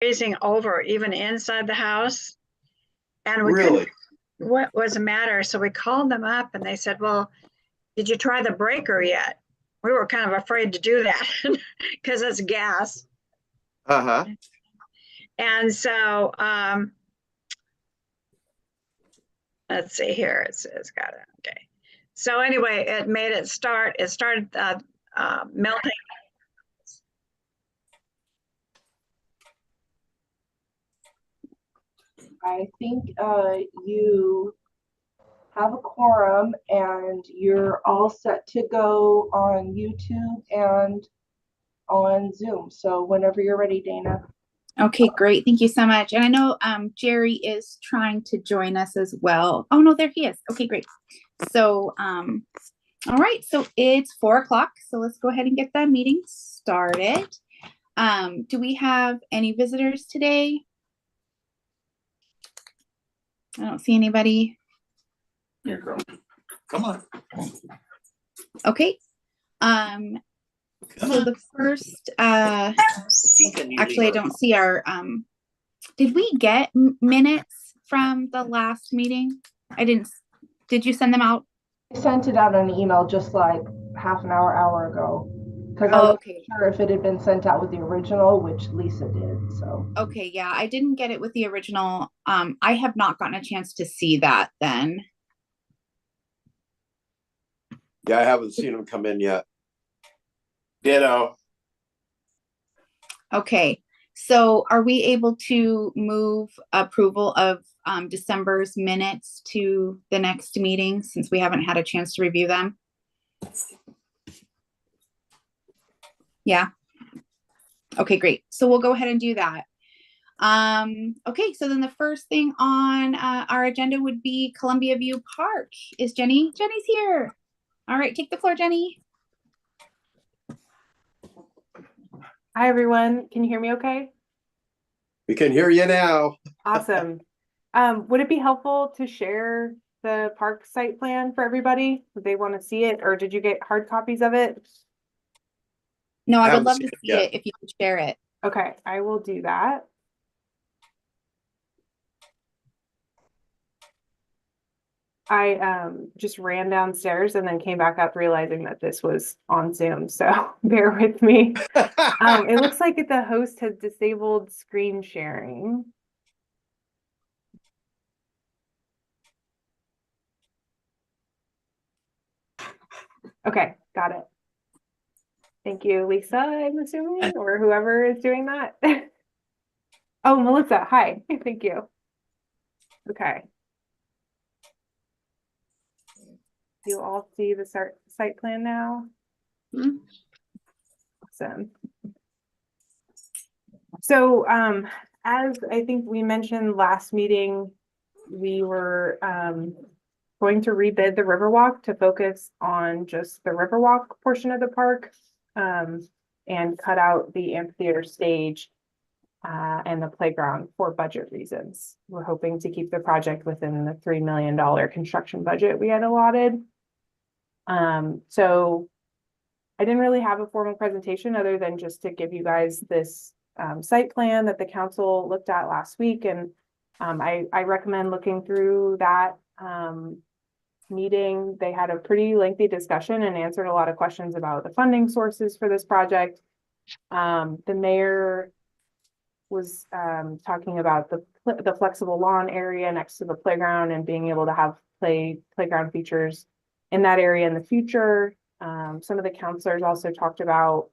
freezing over even inside the house. And we Really? couldn't, what was the matter? So we called them up and they said, well, did you try the breaker yet? We were kind of afraid to do that because it's gas. Uh-huh. And so, let's see here. It's got it. Okay. So anyway, it made it start. It started melting. I think you have a quorum and you're all set to go on YouTube and on Zoom. So whenever you're ready, Dana. Okay, great. Thank you so much. And I know Jerry is trying to join us as well. Oh no, there he is. Okay, great. So all right, so it's 4 o'clock. So let's go ahead and get that meeting started. Do we have any visitors today? I don't see anybody. Here, girl. Come on. Okay. So the first, actually, I don't see our, did we get minutes from the last meeting? I didn't, did you send them out? I sent it out on email just like half an hour ago. Because I wasn't sure if it had been sent out with the original, which Lisa did. So okay, yeah, I didn't get it with the original. I have not gotten a chance to see that then. Yeah, I haven't seen them come in yet. Ditto. Okay, so are we able to move approval of December's minutes to the next meeting since we haven't had a chance to review them? Yeah. Okay, great. So we'll go ahead and do that. Okay, so then the first thing on our agenda would be Columbia View Park. Is Jenny? Jenny's here. All right, take the floor, Jenny. Hi, everyone. Can you hear me okay? We can hear you now. Awesome. Would it be helpful to share the park site plan for everybody? Would they want to see it, or did you get hard copies of it? No, I would love to see it if you could share it. Okay, I will do that. I just ran downstairs and then came back up realizing that this was on Zoom, so bear with me. It looks like the host has disabled screen sharing. Okay, got it. Thank you, Lisa, I'm assuming, or whoever is doing that. Oh, Melissa, hi, thank you. Okay. You all see the site plan now? Mm-hmm. Awesome. So as I think we mentioned last meeting, we were going to rebid the Riverwalk to focus on just the Riverwalk portion of the park and cut out the amphitheater stage and the playground for budget reasons. We're hoping to keep the project within the $3 million construction budget we had allotted. So I didn't really have a formal presentation other than just to give you guys this site plan that the council looked at last week. And I recommend looking through that meeting. They had a pretty lengthy discussion and answered a lot of questions about the funding sources for this project. The mayor was talking about the flexible lawn area next to the playground and being able to have playground features in that area in the future. Some of the counselors also talked about,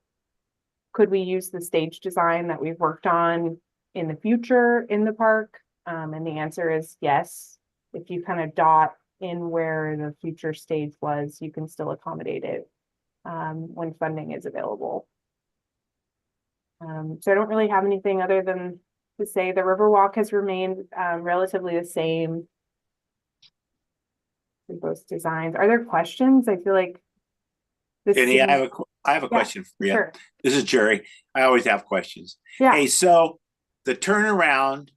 could we use the stage design that we've worked on in the future in the park? And the answer is yes. If you kind of dot in where the future stage was, you can still accommodate it when funding is available. So I don't really have anything other than to say the Riverwalk has remained relatively the same in both designs. Are there questions? I feel like this Jenny, I have a question for you. Sure. This is Jerry. I always have questions. Yeah. Hey, so the turnaround,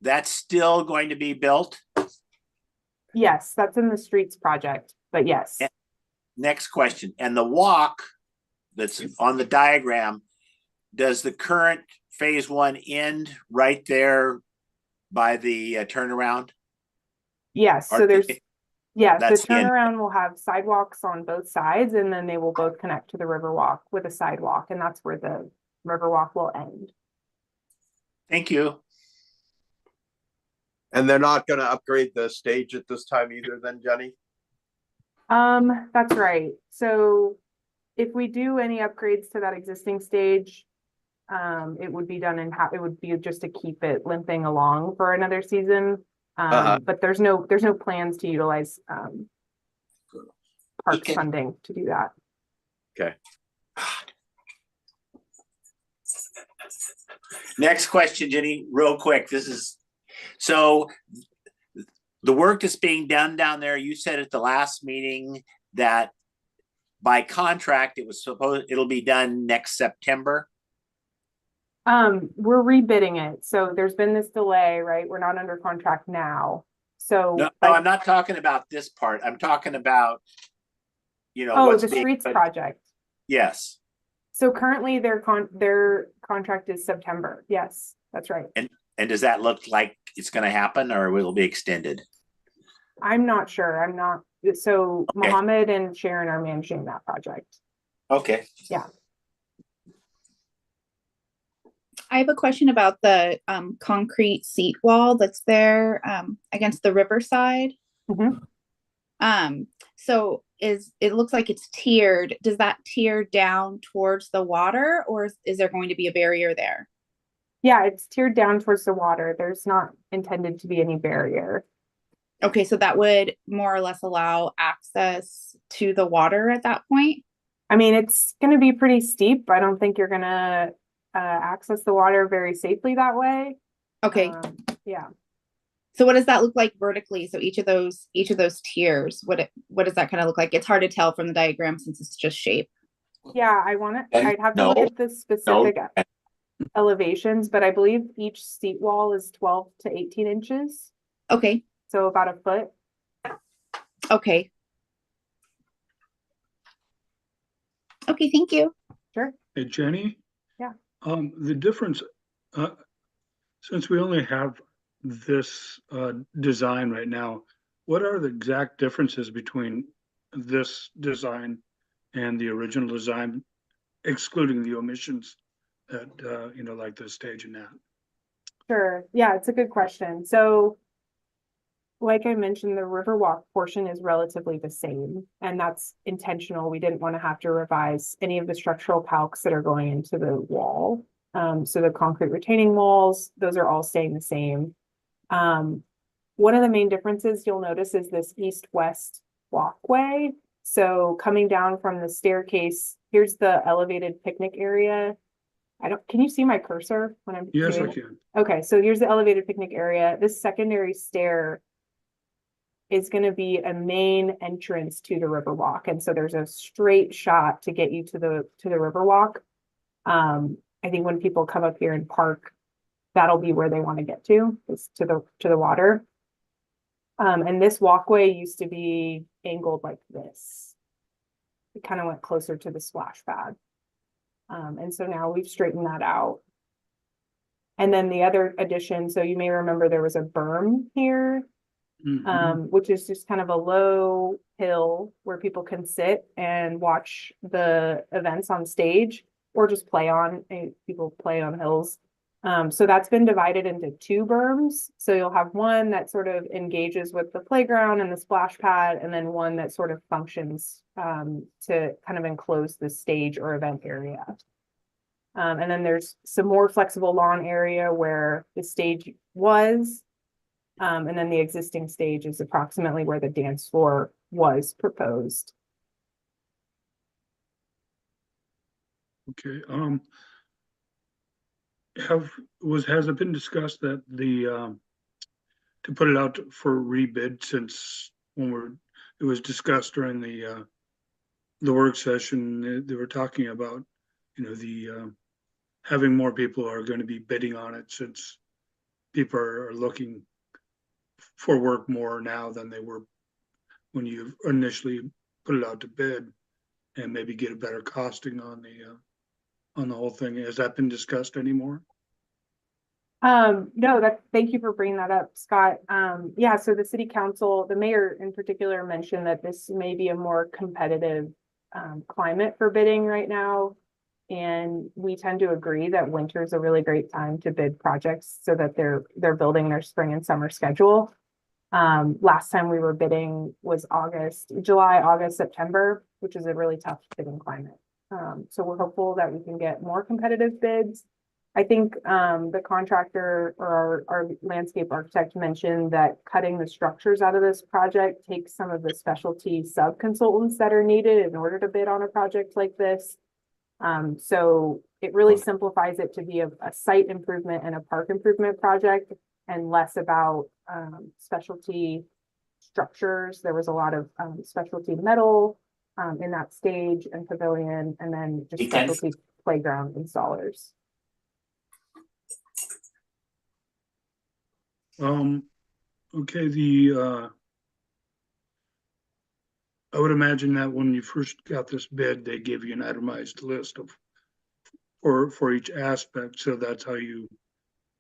that's still going to be built? Yes, that's in the streets project, but yes. And next question. And the walk that's on the diagram, does the current phase one end right there by the turnaround? Yes, so Or- there's, yes, the That's the end. turnaround will have sidewalks on both sides, and then they will both connect to the Riverwalk with a sidewalk, and that's where the Riverwalk will end. Thank you. And they're not gonna upgrade the stage at this time either then, Jenny? That's right. So if we do any upgrades to that existing stage, it would be done in it would be just to keep it limping along for another season. But there's no plans to utilize, parks Okay. funding to do that. Okay. Next question, Jenny, real quick. So the work that's being done down there, you said at the last meeting that by contract, it'll be done next September. We're rebidding it. So there's been this delay, right? We're not under contract now. So No, I'm not talking about this part. I'm talking about, oh, what's the being. streets project. Yes. So currently their contract is September. Yes, that's right. And does that look like it's gonna happen or will it be extended? I'm not sure. I'm not, so Okay. Mohammed and Sharon are managing that project. Okay. I have a question about the concrete seat wall that's there against the riverside. Mhm. So it looks like it's tiered. Does that tier down towards the water, or is there going to be a barrier there? Yeah, it's tiered down towards the water. There's not intended to be any barrier. Okay, so that would more or less allow access to the water at that point? I mean, it's going to be pretty steep. I don't think you're going to access the water very safely that way. Okay, Yeah. so what does that look like vertically? So each of those tiers, what does that kind of look like? It's hard to tell from the diagram since it's just shape. Yeah, I'd have to look No. at the specific elevations, but I believe each seat wall is 12 to 18 inches. Okay, So about a foot. okay. Okay, thank you. Sure. Hey, Jenny? Yeah. The difference, since we only have this design right now, what are the exact differences between this design and the original design, excluding the omissions that, like the stage and that? Sure. Yeah, it's a good question. So like I mentioned, the Riverwalk portion is relatively the same, and that's intentional. We didn't want to have to revise any of the structural calcs that are going into the wall. So the concrete retaining walls, those are all staying the same. One of the main differences you'll notice is this east-west walkway. So coming down from the staircase, here's the elevated picnic area. Can you see my cursor when I'm Yes, I doing it? can. Okay, so here's the elevated picnic area. This secondary stair is going to be a main entrance to the Riverwalk. And so there's a straight shot to get you to the Riverwalk. I think when people come up here and park, that'll be where they want to get to, is to the water. And this walkway used to be angled like this. It kind of went closer to the splash pad. And so now we've straightened that out. And then the other addition, so you may remember there was a berm here, which is just kind of a low hill where people can sit and watch the events on stage or just play on, people play on hills. So that's been divided into two berms. So you'll have one that sort of engages with the playground and the splash pad, and then one that sort of functions to kind of enclose the stage or event area. And then there's some more flexible lawn area where the stage was. And then the existing stage is approximately where the dance floor was proposed. Okay, has it been discussed that to put it out for rebid, since it was discussed during the work session, they were talking about, having more people are going to be bidding on it, since people are looking for work more now than they were when you initially put it out to bid, and maybe get a better costing on the whole thing. Has that been discussed anymore? No, thank you for bringing that up, Scott. Yeah, so the city council, the mayor in particular mentioned that this may be a more competitive climate for bidding right now. And we tend to agree that winter is a really great time to bid projects so that they're building their spring and summer schedule. Last time we were bidding was July, August, September, which is a really tough bidding climate. So we're hopeful that we can get more competitive bids. I think the contractor or our landscape architect mentioned that cutting the structures out of this project takes some of the specialty sub-consultants that are needed in order to bid on a project like this. So it really simplifies it to be a site improvement and a park improvement project and less about specialty structures. There was a lot of specialty metal in that stage and pavilion, and then just specialty playground installers. Okay, I would imagine that when you first got this bid, they gave you an itemized list of for each aspect, so that's how you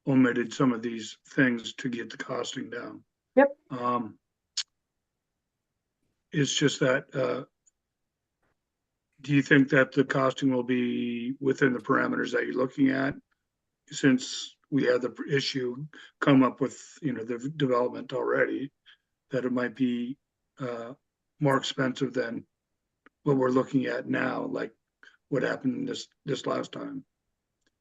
omitted some of these things to get the costing down. Yep. It's just that, do you think that the costing will be within the parameters that you're looking at? Since we had the issue come up with, the development already, that it might be more expensive than what we're looking at now, like what happened this last time.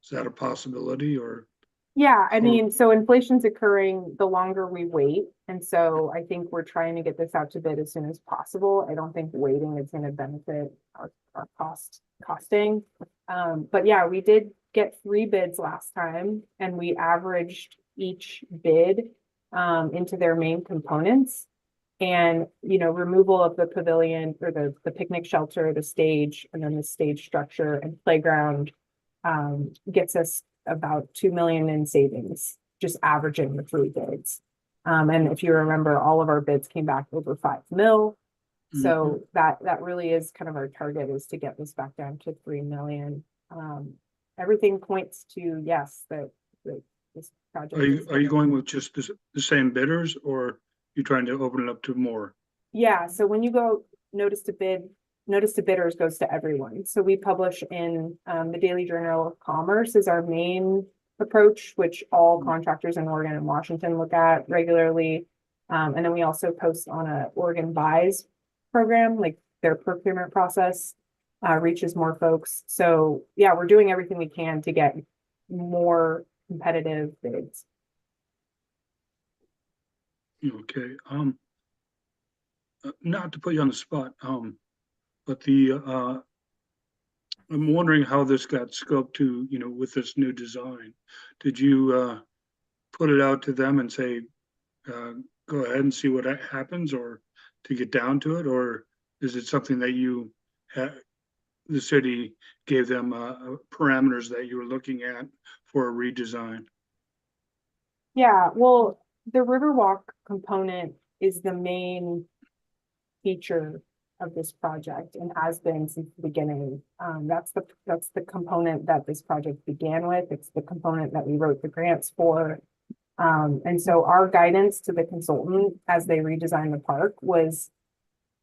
Is that a possibility or? Yeah, I mean, so inflation's occurring the longer we wait. And so I think we're trying to get this out to bid as soon as possible. I don't think waiting is going to benefit our costing. But yeah, we did get 3 bids last time and we averaged each bid into their main components. And, removal of the pavilion or the picnic shelter, the stage, and then the stage structure and playground gets us about 2 million in savings, just averaging the 3 bids. And if you remember, all of our bids came back over 5 mil. So that really is kind of our target, is to get this back down to 3 million. Everything points to yes, that this project. Are you going with just the same bidders, or you trying to open it up to more? Yeah, so when you go notice to bidders goes to everyone. So we publish in the Daily Journal of Commerce is our main approach, which all contractors in Oregon and Washington look at regularly. And then we also post on a Oregon Buys program, like their procurement process reaches more folks. So yeah, we're doing everything we can to get more competitive bids. Okay. Not to put you on the spot, but I'm wondering how this got scoped to, with this new design. Did you put it out to them and say, go ahead and see what happens, or to get down to it? Or is it something that the city gave them parameters that you were looking at for a redesign? Yeah, well, the Riverwalk component is the main feature of this project and has been since the beginning. That's the component that this project began with. It's the component that we wrote the grants for. And so our guidance to the consultant as they redesigned the park was,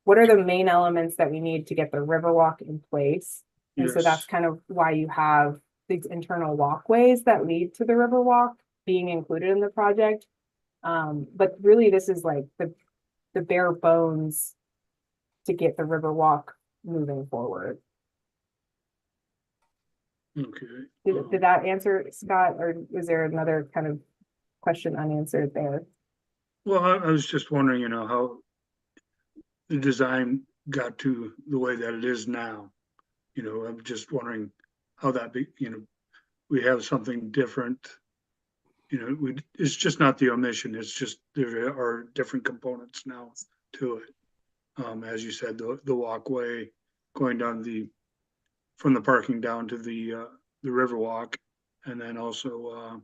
what are the main elements that we need to get the Riverwalk in place? And so that's kind of why you have these internal walkways that lead to the Riverwalk being included in the project. But really this is like the bare bones to get the Riverwalk moving forward. Okay. Did that answer, Scott, or is there another kind of question unanswered there? Well, I was just wondering, how the design got to the way that it is now. I'm just wondering how that we have something different. It's just not the omission. It's just there are different components now to it. As you said, the walkway going down from the parking down to the Riverwalk, and then also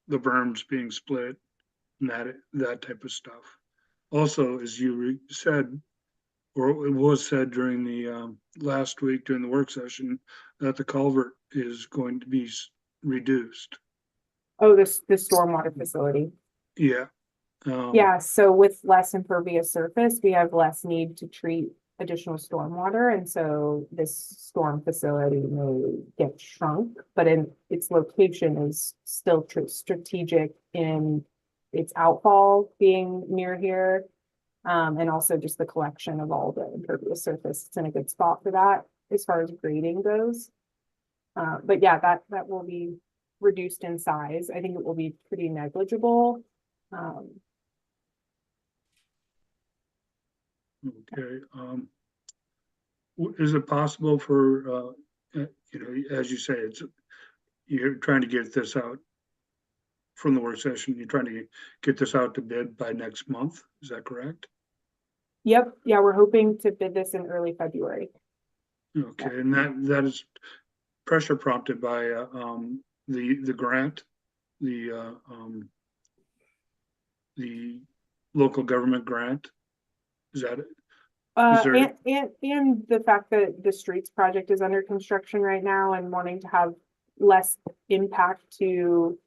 the berms being split and that type of stuff. Also, as you said, or it was said during the last week during the work session, that the culvert is going to be reduced. Oh, the stormwater facility. Yeah. Yeah, so with less impervious surface, we have less need to treat additional stormwater, and so this storm facility may get shrunk, but in its location is still strategic in its outfall being near here. And also just the collection of all the impervious surface. It's in a good spot for that as far as grading goes. But yeah, that will be reduced in size. I think it will be pretty negligible. Okay, is it possible for, you know, as you say, you're trying to get this out from the work session, you're trying to get this out to bid by next month, is that correct? Yep, yeah, we're hoping to bid this in early February. Okay, and that is pressure prompted by, the grant, the local government grant, is that it? Is there- And the fact that the streets project is under construction right now and wanting to have less impact to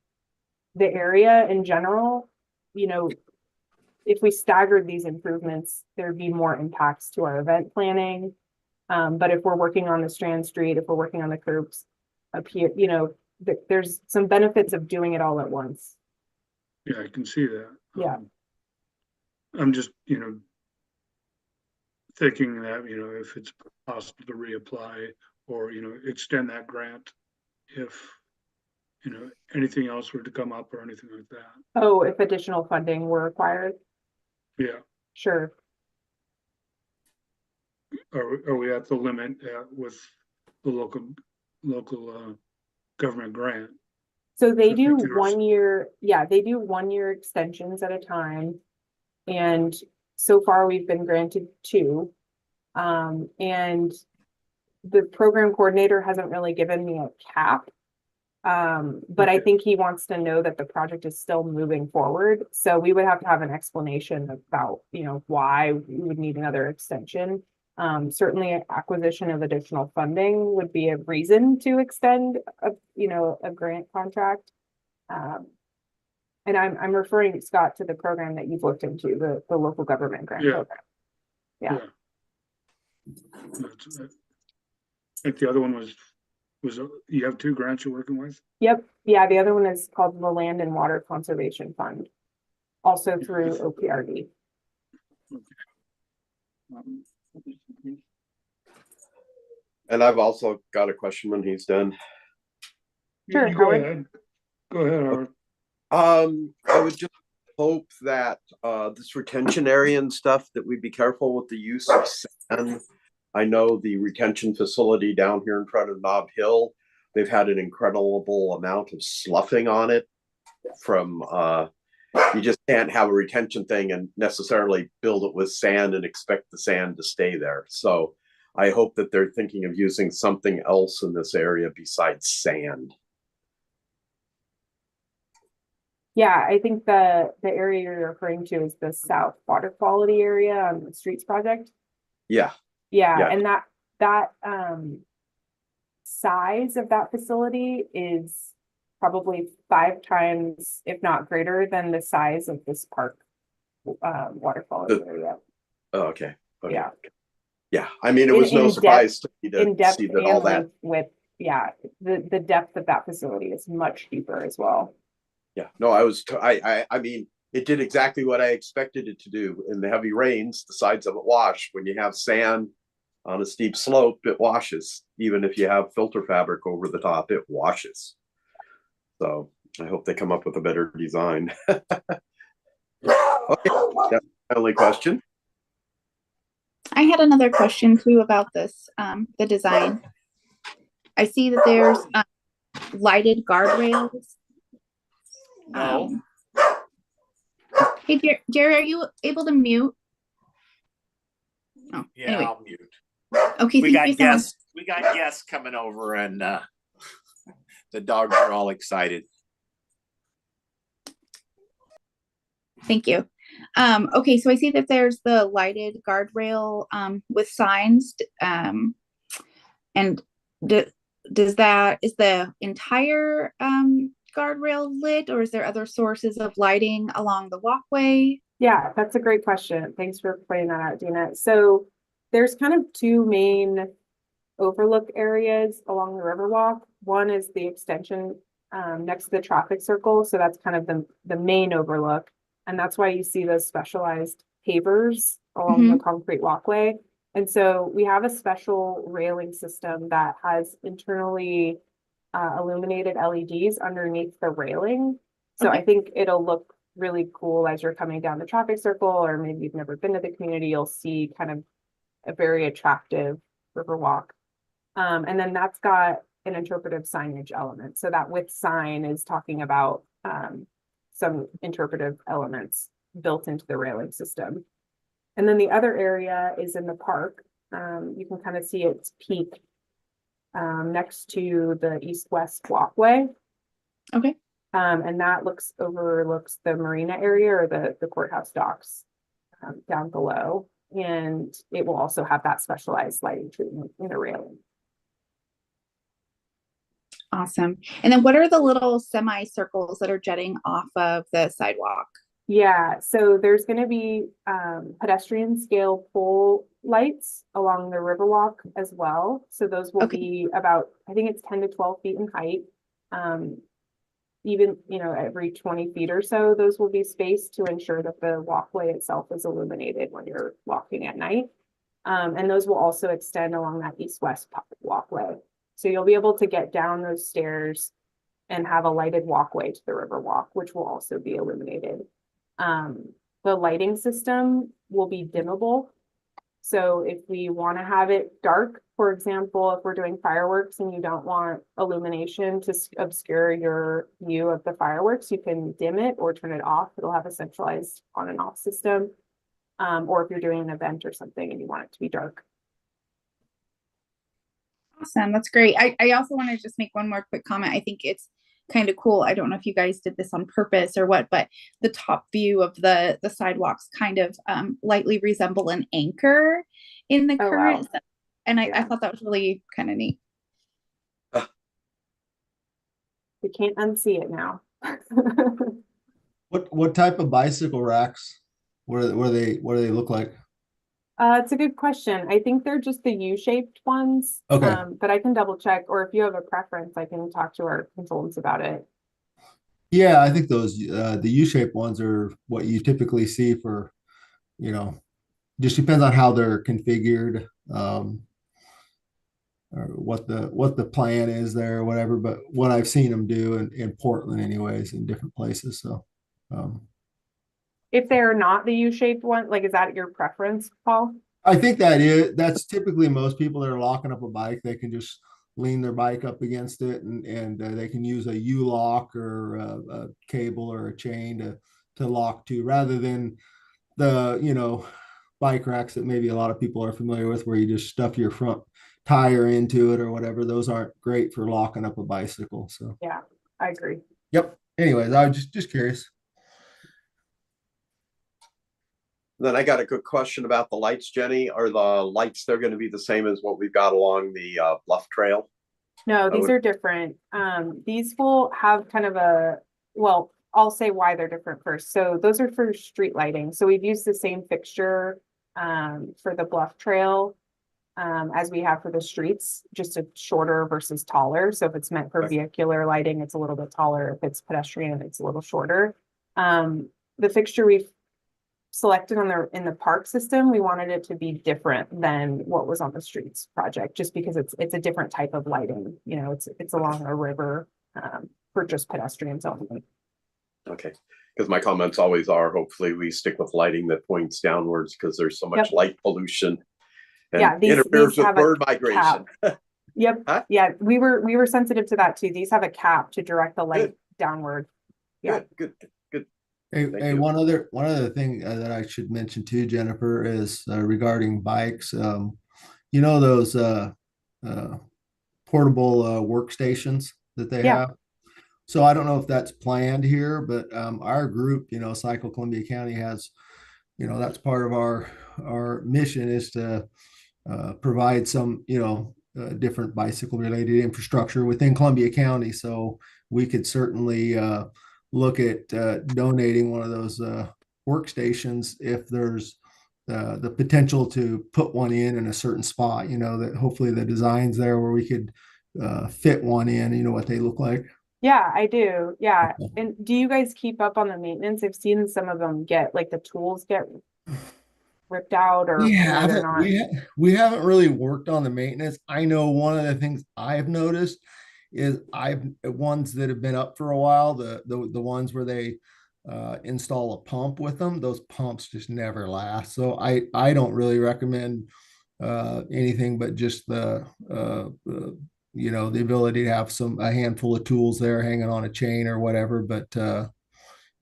the area in general, you know, if we staggered these improvements, there'd be more impacts to our event planning. But if we're working on the Strand Street, if we're working on the curbs up here, you know, there's some benefits of doing it all at once. Yeah, I can see that. Yeah. I'm just, you know, thinking that, you know, if it's possible to reapply or, you know, extend that grant if, you know, anything else were to come up or anything like that. Oh, if additional funding were required, Yeah, sure. are we at the limit with the local government grant? So they I do think there's- 1 year, yeah, they do 1 year extensions at a time. And so far we've been granted 2. And the program coordinator hasn't really given me a cap. But I Okay. think he wants to know that the project is still moving forward. So we would have to have an explanation about, you know, why we would need another extension. Certainly acquisition of additional funding would be a reason to extend a grant contract. And I'm referring, Scott, to the program that you've looked into, the local government grant Yeah. program. Yeah. I think the other one was you have 2 grants you're working with? Yep. Yeah, the other one is called the Land and Water Conservation Fund, also through OPRD. And I've also got a question when he's done. Sure, Go Howard. ahead. Go ahead, Howard. I would just hope that this retention area and stuff, that we be careful with the use of sand. I know the retention facility down here in front of Nob Hill, they've had an incredible amount of sloughing on it from you just can't have a retention thing and necessarily build it with sand and expect the sand to stay there. So I hope that they're thinking of using something else in this area besides sand. Yeah, I think the area you're referring to is the south water quality area on the streets project. Yeah. Yeah, Yeah. and that size of that facility is probably 5 times, if not greater than the size of this park water quality area. Oh, okay. Yeah. Yeah. I mean, it was no surprise to me In to depth see that and all that. length with, yeah, the depth of that facility is much deeper as well. Yeah, no, I mean, it did exactly what I expected it to do. In the heavy rains, the sides of it wash. When you have sand on a steep slope, it washes. Even if you have filter fabric over the top, it washes. So I hope they come up with a better design. Okay, that's my only question. I had another question too about this, the design. I see that there's lighted guardrails. No. Hey, Jerry, are you able to mute? Oh, Yeah, anyway. I'll mute. Okay, We thank you got so much. guests. We got guests coming over, and the dogs are all excited. Thank you. Okay, so I see that there's the lighted guardrail with signs. And is the entire guardrail lit, or is there other sources of lighting along the walkway? Yeah, that's a great question. Thanks for pointing that out, Dina. So there's kind of two main overlook areas along the Riverwalk. One is the extension next to the traffic circle. So that's kind of the main overlook. And that's why you see those specialized pavers along the concrete walkway. And so we have a special railing system that has internally illuminated LEDs underneath the railing. So I think it'll look really cool as you're coming down the traffic circle, or maybe you've never been to the community, you'll see kind of a very attractive Riverwalk. And then that's got an interpretive signage element. So that with sign is talking about some interpretive elements built into the railing system. And then the other area is in the park. You can kind of see its peak next to the east-west walkway. Okay. And that overlooks the marina area, or the courthouse docks down below. And it will also have that specialized lighting treatment in the railing. Awesome. And then what are the little semicircles that are jetting off of the sidewalk? Yeah, so there's going to be pedestrian scale pole lights along the Riverwalk as well. So those will be about, I think it's 10 to 12 feet in height. Even, every 20 feet or so, those will be spaced to ensure that the walkway itself is illuminated when you're walking at night. And those will also extend along that east-west walkway. So you'll be able to get down those stairs and have a lighted walkway to the Riverwalk, which will also be illuminated. The lighting system will be dimmable. So if we want to have it dark, for example, if we're doing fireworks and you don't want illumination to obscure your view of the fireworks, you can dim it or turn it off. It'll have a centralized on and off system. Or if you're doing an event or something and you want it to be dark. Awesome. That's great. I also want to just make one more quick comment. I think it's kind of cool. I don't know if you guys did this on purpose or what, but the top view of the sidewalks kind of lightly resemble an anchor in the current. Wow. And I thought that was really kind of neat. You can't unsee it now. What type of bicycle racks? What do they look like? It's a good question. I think they're just the U-shaped ones. Okay. But I can double check, or if you have a preference, I can talk to our consultants about it. Yeah, I think those the U-shaped ones are what you typically see for, just depends on how they're configured, or what the plan is there or whatever. But what I've seen them do in Portland anyways, in different places. So if they're not the U-shaped one, like, is that your preference, Paul? I think that's typically most people that are locking up a bike. They can just lean their bike up against it, and they can use a U-lock or a cable or a chain to lock to, rather than the bike racks that maybe a lot of people are familiar with, where you just stuff your front tire into it or whatever. Those aren't great for locking up a bicycle. So yeah, I agree. Yep. Anyways, I was just curious. Then I got a good question about the lights, Jenny. Are the lights, they're going to be the same as what we've got along the Bluff Trail? No, these are different. These will have kind of well, I'll say why they're different first. So those are for street lighting. So we've used the same fixture for the Bluff Trail as we have for the streets, just a shorter versus taller. So if it's meant for vehicular lighting, it's a little bit taller. If it's pedestrian, it's a little shorter. The fixture we've selected in the park system, we wanted it to be different than what was on the streets project, just because it's a different type of lighting. It's along a river for just pedestrians only. Okay, because my comments always are, hopefully we stick with lighting that points downwards, because there's so much light pollution and interferes with bird migration. Yep. Huh? Yeah, we were sensitive to that too. These have a cap to direct the light downward. Yeah. Good. Hey, one other thing that I should mention too, Jennifer, is regarding bikes. Those portable workstations that they have. So I don't know if that's planned here, but our group, Cycle Columbia County, has, that's part of our mission, is to provide some, different bicycle related infrastructure within Columbia County. So we could certainly look at donating one of those workstations if there's the potential to put one in a certain spot, that hopefully the design's there where we could fit one in, what they look like. Yeah, I do. Yeah. And do you guys keep up on the maintenance? I've seen some of them get like the tools get ripped out or they're not. We haven't really worked on the maintenance. I know one of the things I've noticed is ones that have been up for a while, the ones where they install a pump with them, those pumps just never last. So I don't really recommend anything but just the ability to have a handful of tools there hanging on a chain or whatever. But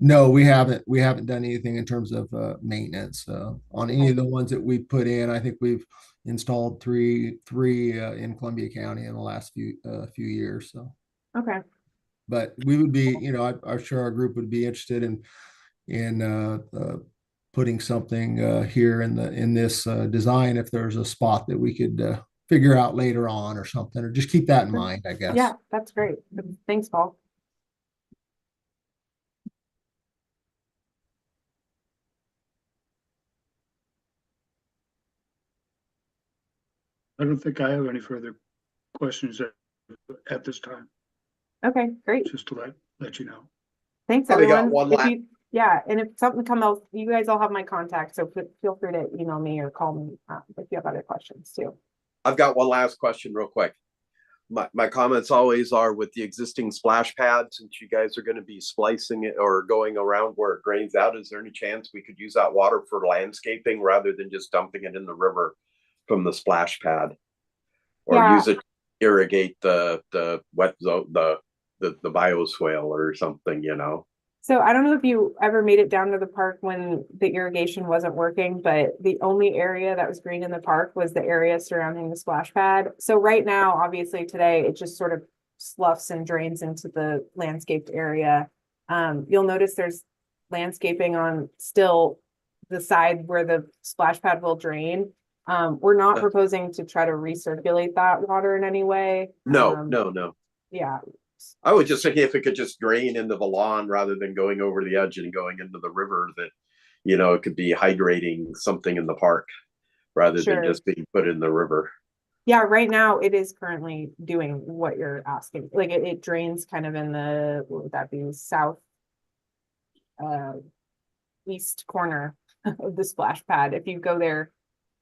no, we haven't done anything in terms of maintenance on any of the ones that we put in. I think we've installed three in Columbia County in the last few years. So Okay. but we would be, I'm sure our group would be interested in putting something here in this design if there's a spot that we could figure out later on or something, or just keep that in mind, I guess. Yeah, that's great. Thanks, Paul. I don't think I have any further questions at this time, Okay, great. just to let you know. Thanks, Probably got everyone. one If last- you, yeah, and if something comes out, you guys all have my contact, so feel free to email me or call me if you have other questions too. I've got one last question real quick. My comments always are with the existing splash pad, since you guys are going to be splicing it or going around where it drains out, is there any chance we could use that water for landscaping rather than just dumping it in the river from the splash pad? Or Yeah. use it to irrigate the wet zone, the bioswale or something, So I don't know if you ever made it down to the park when the irrigation wasn't working, but the only area that was green in the park was the area surrounding the splash pad. So right now, obviously today, it just sort of sloughs and drains into the landscaped area. You'll notice there's landscaping on still the side where the splash pad will drain. We're not proposing to try to recirculate that water in any way. No. Yeah, I was just thinking if it could just drain into the lawn rather than going over the edge and going into the river, that, it could be hydrating something in the park rather Sure. than just being put in the river. yeah, right now it is currently doing what you're asking. Like it drains kind of in the, what would that be, south east corner of the splash pad. If you go there,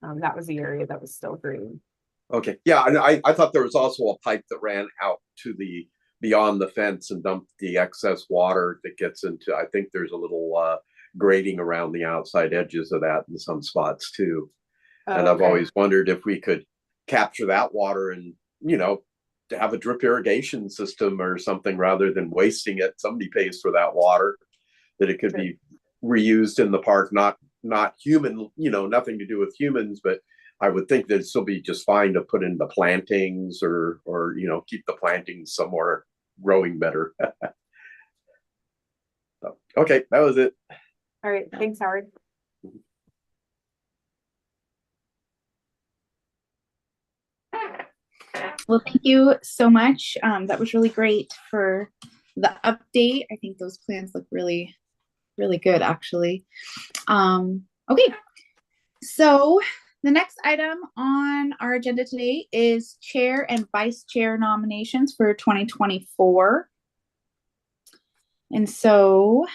that was the area that was still green. Okay, yeah, and I thought there was also a pipe that ran out to the beyond the fence and dumped the excess water that gets into, I think there's a little grading around the outside edges of that in some spots too. And I've Okay. always wondered if we could capture that water and, to have a drip irrigation system or something rather than wasting it. Somebody pays for that water, that it could Sure. be reused in the park, not human, nothing to do with humans, but I would think that it'd still be just fine to put in the plantings or keep the plantings somewhere growing better. So, okay, that was it. All right, thanks, Howard. Well, thank you so much. That was really great for the update. I think those plans look really, really good, actually. Okay, so the next item on our agenda today is chair and vice chair nominations for 2024. And so,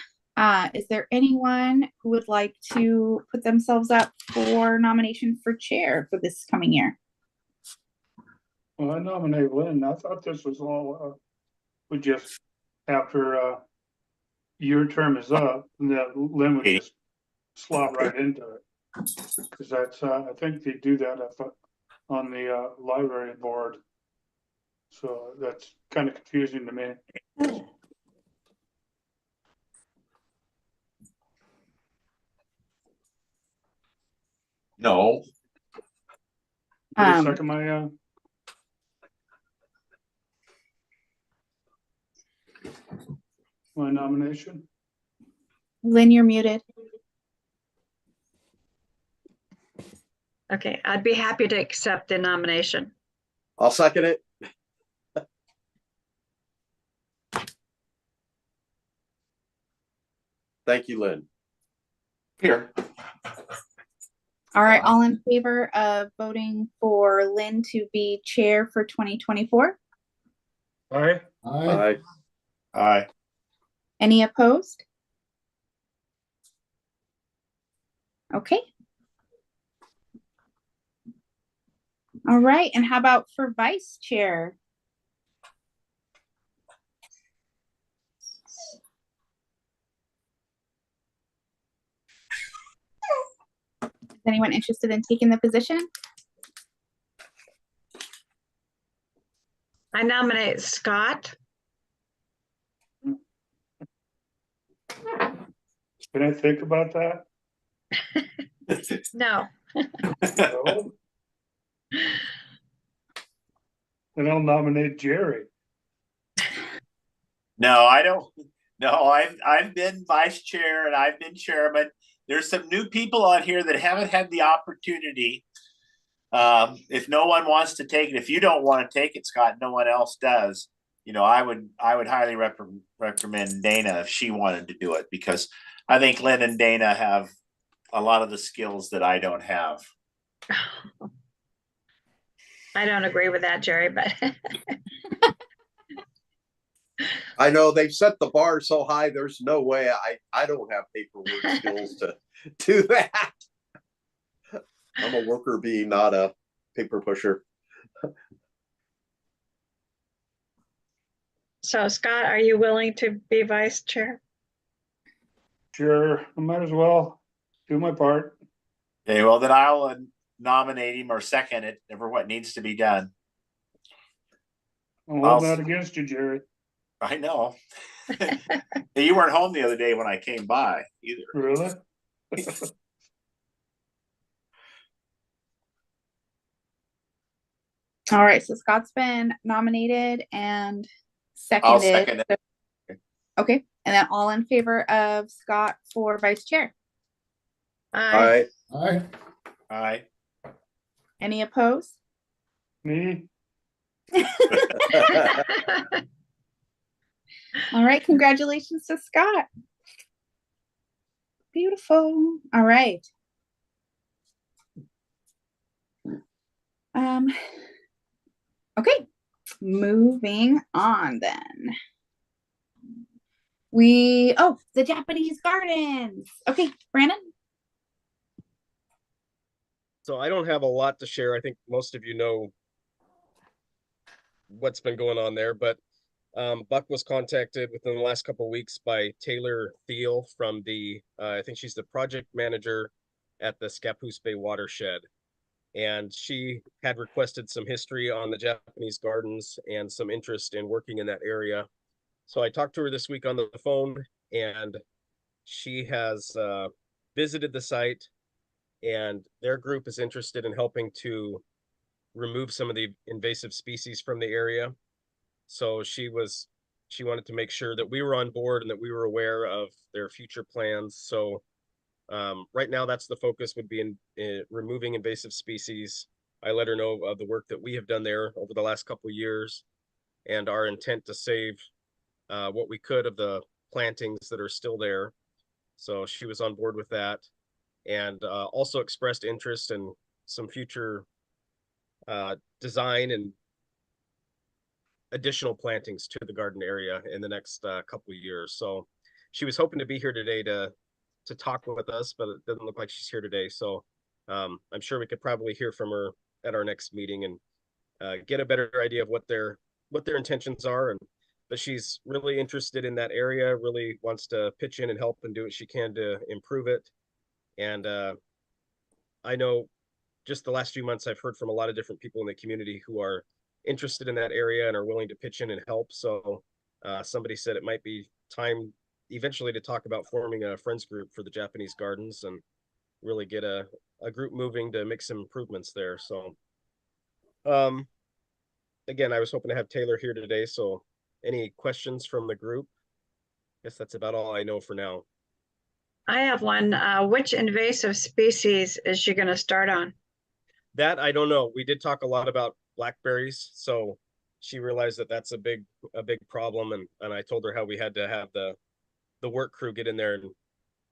is there anyone who would like to put themselves up for nomination for chair for this coming year? Well, I nominate Lynn. I thought this was all, we just, after your term is up, that Lynn would just slot right into it. Because that's, I think they do that on the library board. So that's kind of confusing to me. No. Wait a second, my nomination. Lynn, you're muted. Okay, I'd be happy to accept the nomination. I'll second it. Thank you, Lynn. Here. All right, all in favor of voting for Lynn to be chair for 2024? Aye. Aye. Aye. Any opposed? Okay. All right, and how about for vice chair? Is anyone interested in taking the position? I nominate Scott. Can I think about that? No, No. Then I'll nominate Jerry. No, I don't. No, I've been vice chair and I've been chairman. There's some new people on here that haven't had the opportunity. If no one wants to take it, if you don't want to take it, Scott, no one else does. You know, I would highly recommend Dana if she wanted to do it, because I think Lynn and Dana have a lot of the skills that I don't have. I don't agree with that, Jerry, but I know they've set the bar so high, there's no way I don't have paperwork skills to do that. I'm a worker bee, not a paper pusher. so Scott, are you willing to be vice chair? Sure, I might as well do my part. Okay, well then I'll nominate him or second it, never what needs to be done. I'm I'll- holding that against you, Jerry. I know. You weren't home the other day when I came by either. Really? All right, so Scott's been nominated and I'll seconded. second it. Okay, and then all in favor of Scott for vice chair? Aye. Aye. Aye. Any opposed? Me? All right, congratulations to Scott. Beautiful. All right. Okay, moving on then. The Japanese gardens. Okay, Brandon? So I don't have a lot to share. I think most of you know what's been going on there, but Buck was contacted within the last couple of weeks by Taylor Thiel from I think she's the project manager at the Scappoose Bay watershed. And she had requested some history on the Japanese gardens and some interest in working in that area. So I talked to her this week on the phone, and she has visited the site, and their group is interested in helping to remove some of the invasive species from the area. So she wanted to make sure that we were on board and that we were aware of their future plans. So right now, that's the focus, would be in removing invasive species. I let her know of the work that we have done there over the last couple of years and our intent to save what we could of the plantings that are still there. So she was on board with that, and also expressed interest in some future design and additional plantings to the garden area in the next couple of years. So she was hoping to be here today to talk with us, but it doesn't look like she's here today. So I'm sure we could probably hear from her at our next meeting and get a better idea of what their intentions are. But she's really interested in that area, really wants to pitch in and help and do what she can to improve it. And I know just the last few months, I've heard from a lot of different people in the community who are interested in that area and are willing to pitch in and help. So somebody said it might be time eventually to talk about forming a friends group for the Japanese gardens and really get a group moving to make some improvements there. So again, I was hoping to have Taylor here today. So any questions from the group? I guess that's about all I know for now. I have one. Which invasive species is she going to start on? That I don't know. We did talk a lot about blackberries, so she realized that that's a big problem, and I told her how we had to have the work crew get in there and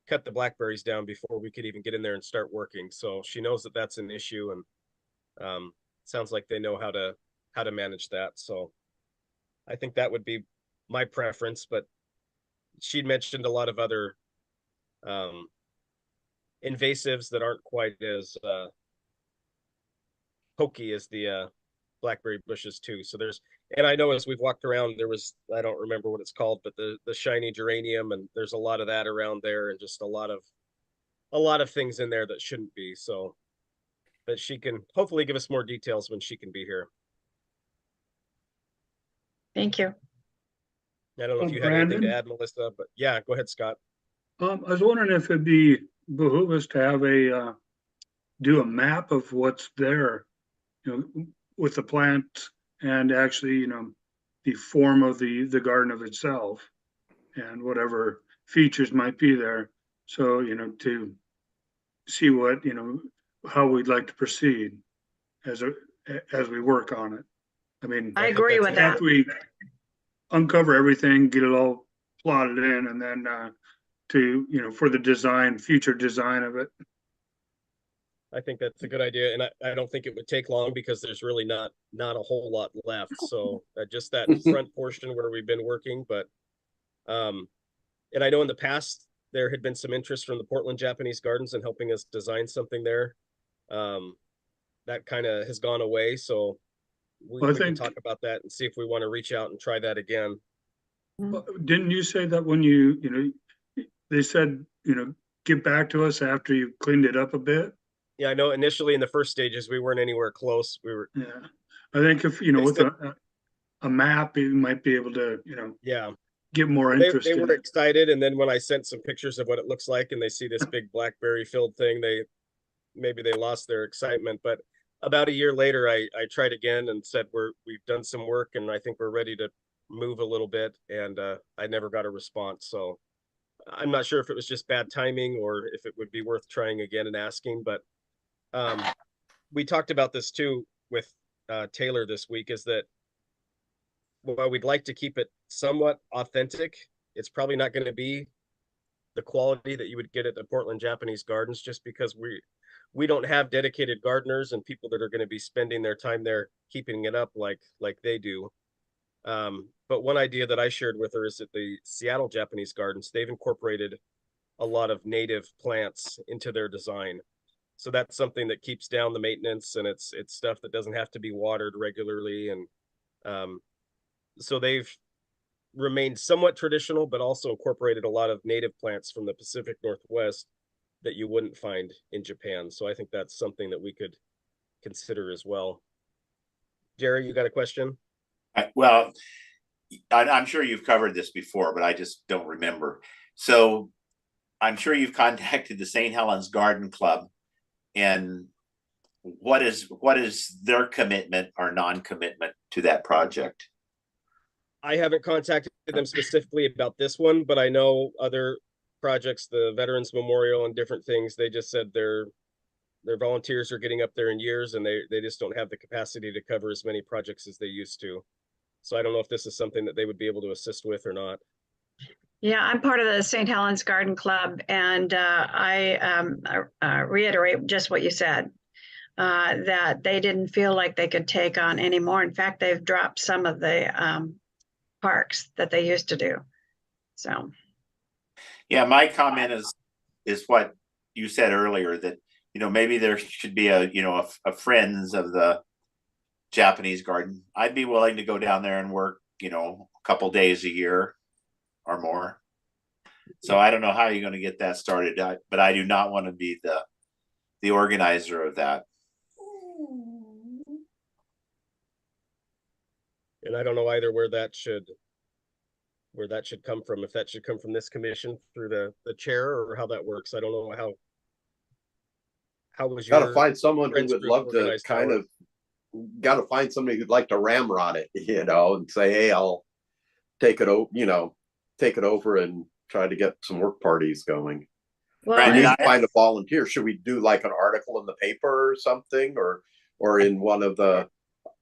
cut the blackberries down before we could even get in there and start working. So she knows that that's an issue, and sounds like they know how to manage that. So I think that would be my preference, but she'd mentioned a lot of other invasives that aren't quite as pokey as the blackberry bushes too. So and I know as we've walked around, there was, I don't remember what it's called, but the shiny geranium, and there's a lot of that around there, and just a lot of things in there that shouldn't be. So that she can hopefully give us more details when she can be here. Thank you. I don't know if you had anything to add, Melissa, but yeah, go ahead, Scott. I was wondering if it'd behoove us to have do a map of what's there, with the plant and actually, the form of the garden of itself and whatever features might be there. So, to see what, how we'd like to proceed as we work on it. I mean, I agree with that. after we uncover everything, get it all plotted in, and then for the future design of it. I think that's a good idea, and I don't think it would take long because there's really not a whole lot left. So just that front portion where we've been working, but and I know in the past there had been some interest from the Portland Japanese Gardens in helping us design something there. That kind of has gone away, so we can talk about that and see if we want to reach out and try that again. Didn't you say that when they said, get back to us after you cleaned it up a bit? Yeah, I know initially in the first stages, we weren't anywhere close. Yeah. I think if, with a map, you might be able to, yeah, get more interest. They were excited. And then when I sent some pictures of what it looks like and they see this big blackberry filled thing, maybe they lost their excitement. But about a year later, I tried again and said, we've done some work and I think we're ready to move a little bit. And I never got a response. So I'm not sure if it was just bad timing or if it would be worth trying again and asking, but we talked about this too with Taylor this week, is that while we'd like to keep it somewhat authentic, it's probably not going to be the quality that you would get at the Portland Japanese Gardens, just because we don't have dedicated gardeners and people that are going to be spending their time there keeping it up like they do. But one idea that I shared with her is that the Seattle Japanese Gardens, they've incorporated a lot of native plants into their design. So that's something that keeps down the maintenance, and it's stuff that doesn't have to be watered regularly. And so they've remained somewhat traditional, but also incorporated a lot of native plants from the Pacific Northwest that you wouldn't find in Japan. So I think that's something that we could consider as well. Jerry, you got a question? Well, I'm sure you've covered this before, but I just don't remember. So I'm sure you've contacted the St. Helens Garden Club, and what is their commitment or non-commitment to that project? I haven't contacted them specifically about this one, but I know other projects, the Veterans Memorial and different things, they just said their volunteers are getting up there in years and they just don't have the capacity to cover as many projects as they used to. So I don't know if this is something that they would be able to assist with or not. Yeah, I'm part of the St. Helens Garden Club, and I reiterate just what you said, that they didn't feel like they could take on any more. In fact, they've dropped some of the parks that they used to do. So. Yeah, my comment is what you said earlier, that, maybe there should be a friends of the Japanese garden. I'd be willing to go down there and work, a couple days a year or more. So I don't know how you're going to get that started, but I do not want to be the organizer of that. And I don't know either where that should come from, if that should come from this commission through the chair or how that works. I don't know how was your— Gotta find someone who would love to gotta find somebody who'd like to ramrod it, and say, hey, I'll take it over and try to get some work parties going. Well, we need to find a volunteer. Should we do like an article in the paper or something, or in one of the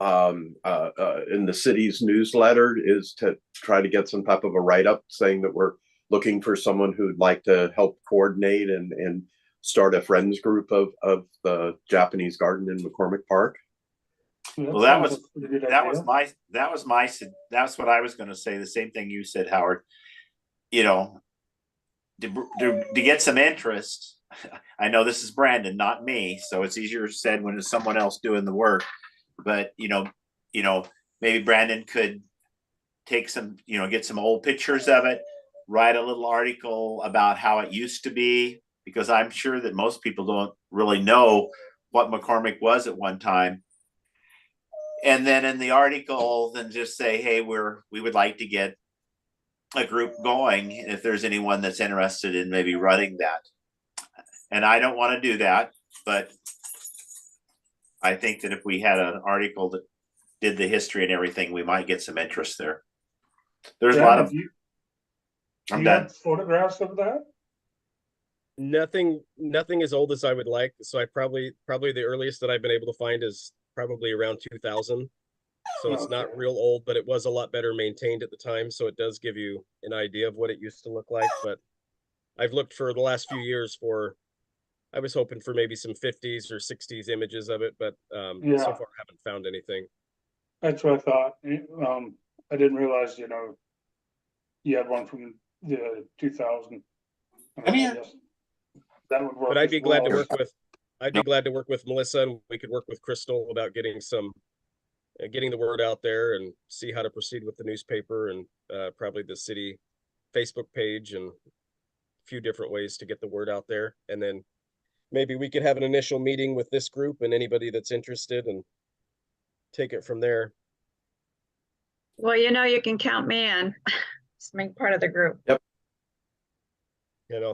in the city's newsletter, is to try to get some type of a write-up saying that we're looking for someone who'd like to help coordinate and start a friends group of the Japanese garden in McCormick Park. Well, that's what I was going to say. The same thing you said, Howard. You know, to get some interest. I know this is Brandon, not me, so it's easier said when it's someone else doing the work. But maybe Brandon could take some, get some old pictures of it, write a little article about how it used to be, because I'm sure that most people don't really know what McCormick was at one time. And then in the article, then just say, hey, we would like to get a group going if there's anyone that's interested in maybe running that. And I don't want to do that, but I think that if we had an article that did the history and everything, we might get some interest there. There's a lot of. I'm done. Photographs of that? Nothing as old as I would like. So I probably the earliest that I've been able to find is probably around 2000. So it's not real old, but it was a lot better maintained at the time. So it does give you an idea of what it used to look like. But I've looked for the last few years I was hoping for maybe some 50s or 60s images of it, but so far I haven't found anything. That's what I thought. I didn't realize, you had one from the 2000. I mean, that would work. But I'd be glad to well. work with Melissa, and we could work with Crystal about getting the word out there and see how to proceed with the newspaper and probably the city Facebook page and a few different ways to get the word out there. And then maybe we could have an initial meeting with this group and anybody that's interested and take it from there. Well, you can count me in. Just make part of the group. Yep.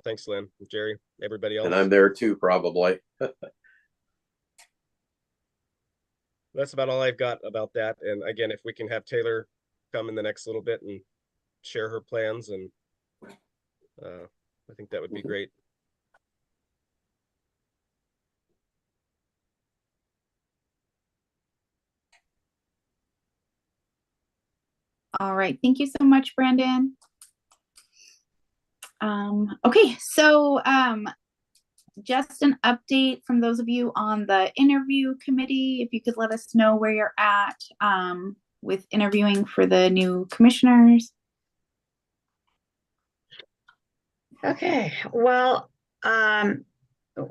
Thanks, Lynn, Jerry, everybody else. And I'm there too, probably. That's about all I've got about that. And again, if we can have Taylor come in the next little bit and share her plans, and I think that would be great. All right, thank you so much, Brandon. Okay, so just an update from those of you on the interview committee. If you could let us know where you're at with interviewing for the new commissioners. Okay, well,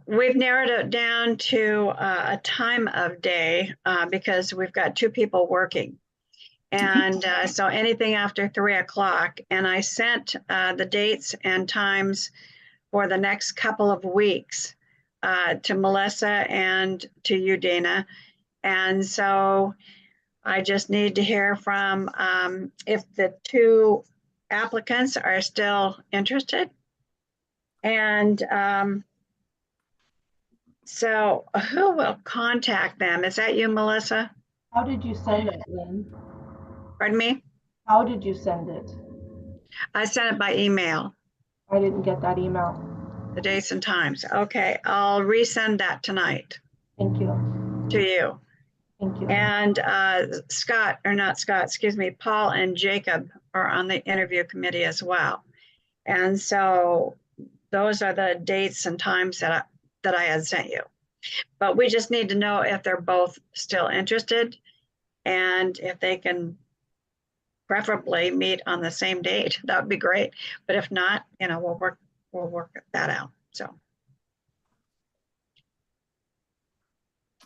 we've narrowed it down to a time of day because we've got 2 people working. And so anything after 3 o'clock. And I sent the dates and times for the next couple of weeks to Melissa and to you, Dana. And so I just need to hear from if the 2 applicants are still interested. And so who will contact them? Is that you, Melissa? How did you send it, Lynn? Pardon me? How did you send it? I sent it by email. I didn't get that email. The dates and times. Okay, I'll resend that tonight Thank you. to you. Thank you. And Paul and Jacob are on the interview committee as well. And so those are the dates and times that I had sent you. But we just need to know if they're both still interested and if they can preferably meet on the same date. That would be great. But if not, we'll work that out. So.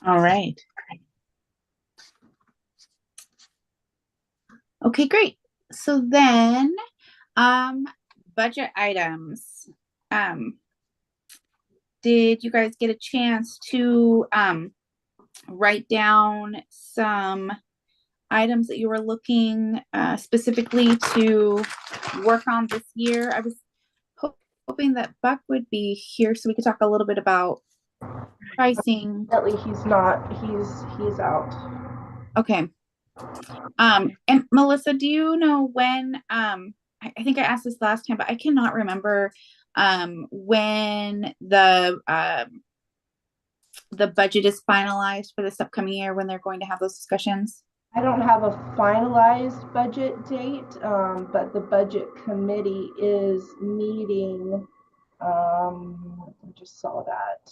All right. Okay, great. So then, budget items. Did you guys get a chance to write down some items that you were looking specifically to work on this year? I was hoping that Buck would be here so we could talk a little bit about pricing. Unfortunately, he's not. He's out. Okay. And Melissa, do you know when, I think I asked this last time, but I cannot remember when the budget is finalized for this upcoming year, when they're going to have those discussions? I don't have a finalized budget date, but the budget committee is meeting. I just saw that.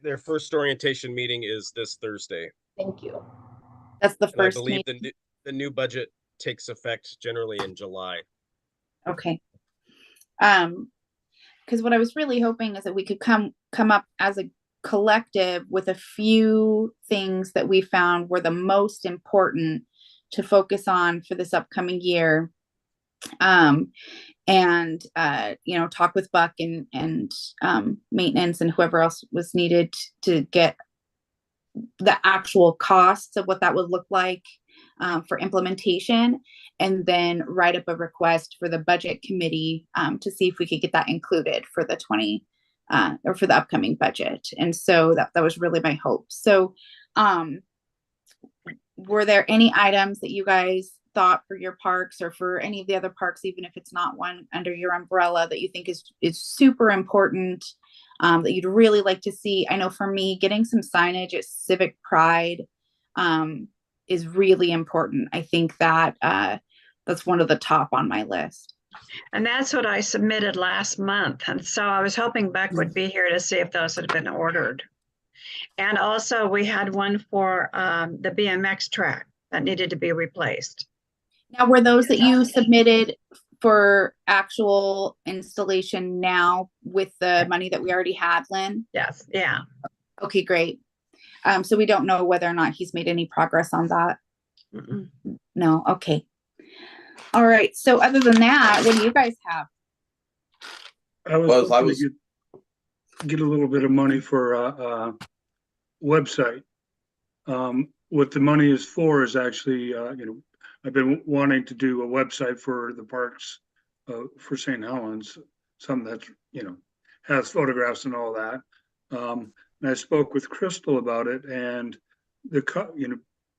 Their first orientation meeting is this Thursday. Thank you. That's the And I first believe meeting. the new budget takes effect generally in July. Okay. Because what I was really hoping is that we could come up as a collective with a few things that we found were the most important to focus on for this upcoming year. And talk with Buck and maintenance and whoever else was needed to get the actual costs of what that would look like for implementation, and then write up a request for the budget committee to see if we could get that included for the or for the upcoming budget. And so that was really my hope. So were there any items that you guys thought for your parks or for any of the other parks, even if it's not one under your umbrella, that you think is super important, that you'd really like to see? I know for me, getting some signage at Civic Pride is really important. I think that that's one of the top on my list. And that's what I submitted last month. And so I was hoping Buck would be here to see if those had been ordered. And also we had one for the BMX track that needed to be replaced. Now, were those that you submitted for actual installation now with the money that we already had, Lynn? Yes, yeah. Okay, great. So we don't know whether or not he's made any progress on that. Mm-mm. No, okay. All right. So other than that, what do you guys have? I was hoping to get a little bit of money for a website. What the money is for is actually, I've been wanting to do a website for the parks for St. Helens, some that, has photographs and all that. And I spoke with Crystal about it, and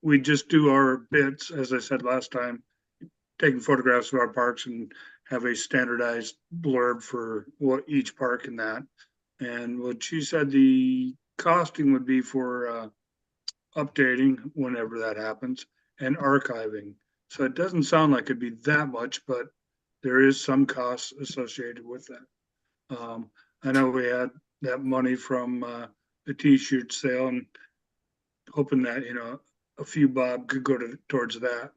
we just do our bits, as I said last time, taking photographs of our parks and have a standardized blurb for what each park in that. And what she said the costing would be for updating whenever that happens and archiving. So it doesn't sound like it'd be that much, but there is some costs associated with that. I know we had that money from the t-shirt sale, and hoping that, a few bob could go towards that.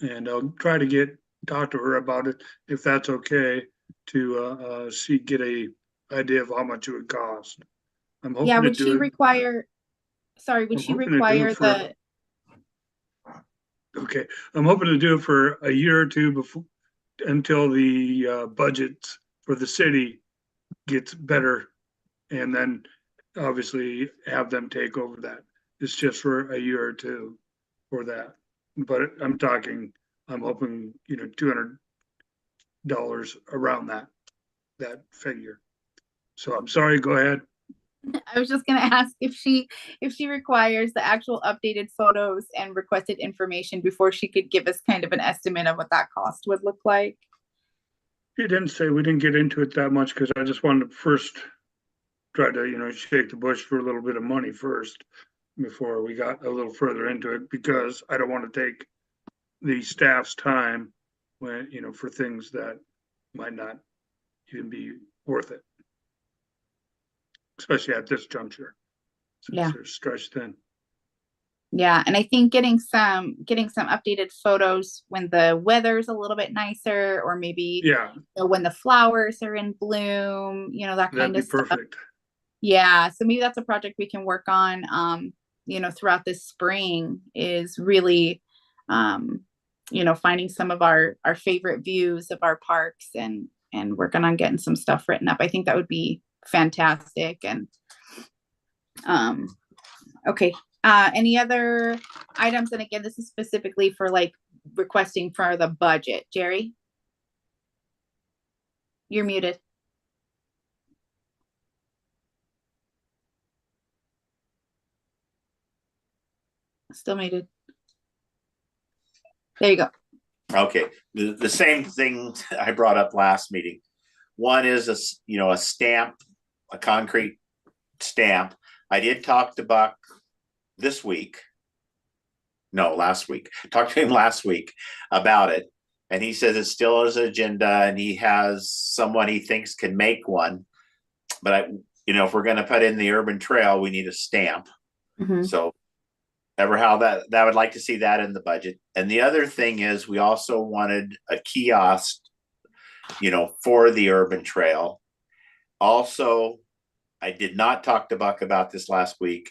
And I'll try to talk to her about it, if that's okay, to get a idea of how much it would cost. I'm hoping Yeah, to would she require, sorry, would I'm she hoping to do require it for- Okay, I'm hoping to do it for a year or two before, until the budget for the city gets better, and then obviously have them take over that. It's just for a year or two for that. But I'm hoping, $200 around that figure. So I'm sorry, go ahead. I was just going to ask if she requires the actual updated photos and requested information before she could give us kind of an estimate of what that cost would look like. You didn't say, we didn't get into it that much because I just wanted to first try to, shake the bush for a little bit of money first before we got a little further into it, because I don't want to take the staff's time when, for things that might not even be worth it. Especially at this juncture. Yeah. They're stretched thin. Yeah, and I think getting some updated photos when the weather's a little bit nicer, or maybe when the flowers are in bloom, that kind of stuff. Perfect. Yeah, so maybe that's a project we can work on, throughout this spring, is really, finding some of our favorite views of our parks and working on getting some stuff written up. I think that would be fantastic. And okay. Any other items? And again, this is specifically for requesting for the budget. Jerry, you're muted. Still muted. There you go. Okay, the same thing I brought up last meeting. One is a stamp, a concrete stamp. I did talk to Buck this week. No, last week. Talked to him last week about it. And he says it's still his agenda and he has someone he thinks can make one. But if we're going to put in the urban trail, we need a stamp. So I would like to see that in the budget. And the other thing is we also wanted a kiosk, for the urban trail. Also, I did not talk to Buck about this last week,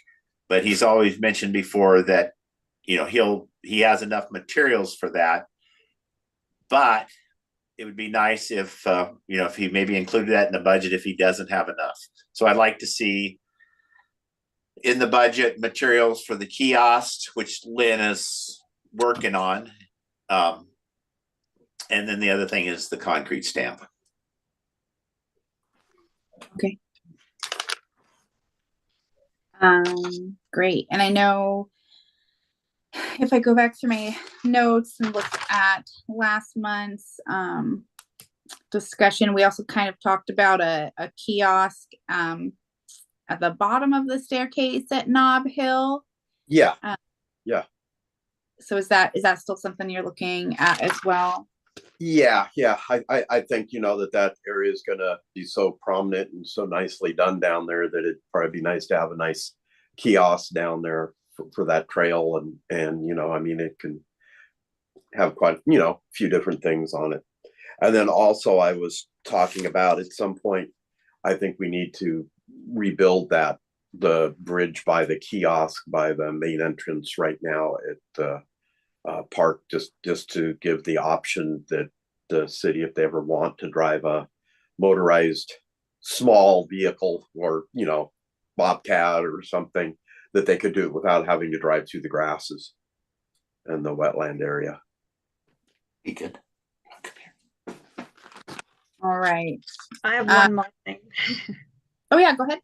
but he's always mentioned before that, he has enough materials for that. But it would be nice if he maybe included that in the budget if he doesn't have enough. So I'd like to see in the budget materials for the kiosk, which Lynn is working on. And then the other thing is the concrete stamp. Okay. Great. And I know if I go back through my notes and look at last month's discussion, we also kind of talked about a kiosk at the bottom of the staircase at Nob Hill. Yeah. So is that still something you're looking at as well? Yeah. I think, that area is going to be so prominent and so nicely done down there that it'd probably be nice to have a nice kiosk down there for that trail. And, it can have quite, a few different things on it. And then also I was talking about at some point, I think we need to rebuild the bridge by the kiosk by the main entrance right now at the park, just to give the option that the city, if they ever want to drive a motorized small vehicle or, Bobcat or something, that they could do it without having to drive through the grasses and the wetland area. Be good. All right. I have one more thing. Oh yeah, go ahead.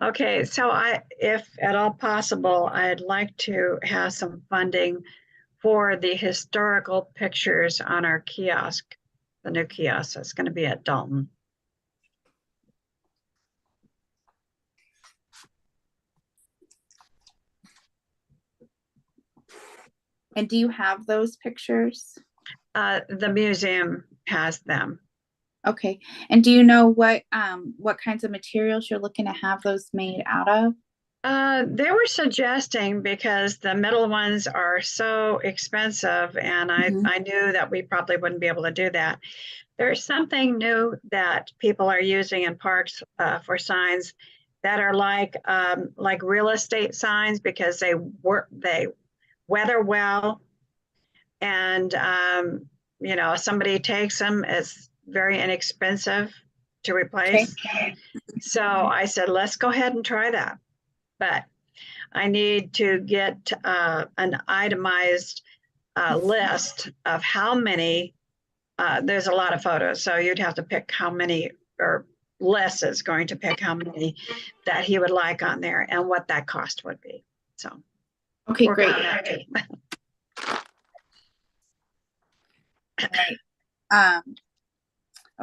Okay, so if at all possible, I'd like to have some funding for the historical pictures on our kiosk, the new kiosk that's going to be at Dalton. And do you have those pictures? The museum has them. Okay. And do you know what kinds of materials you're looking to have those made out of? They were suggesting, because the metal ones are so expensive, and I knew that we probably wouldn't be able to do that. There's something new that people are using in parks for signs that are like real estate signs, because they weather well, and somebody takes them. It's very inexpensive to replace. Okay. So I said, let's go ahead and try that. But I need to get an itemized list of how many, there's a lot of photos, so you'd have to pick how many, or Les is going to pick how many that he would like on there and what that cost would be. So, okay, great.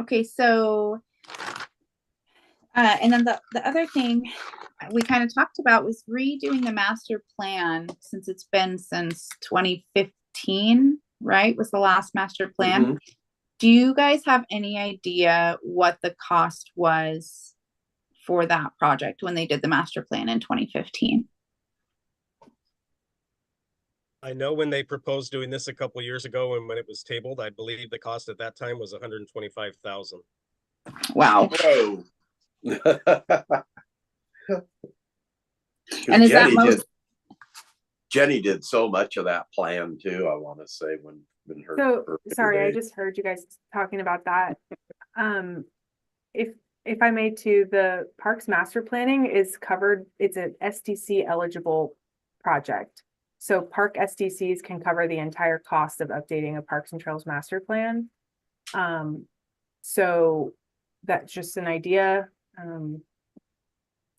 Okay, so, and then the other thing we kind of talked about was redoing the master plan, since it's been since 2015, right? Was the last master plan. Mm-hmm. Do you guys have any idea what the cost was for that project when they did the master plan in 2015? I know when they proposed doing this a couple of years ago, and when it was tabled, I believe the cost at that time was $125,000. Wow. Whoa. And is that Jenny did so much of that plan too, I want to say, when her. So sorry, I just heard you guys talking about that. If I may, too, the parks master planning is covered. It's an SDC eligible project. So park SDCs can cover the entire cost of updating a Parks and Trails master plan. So that's just an idea.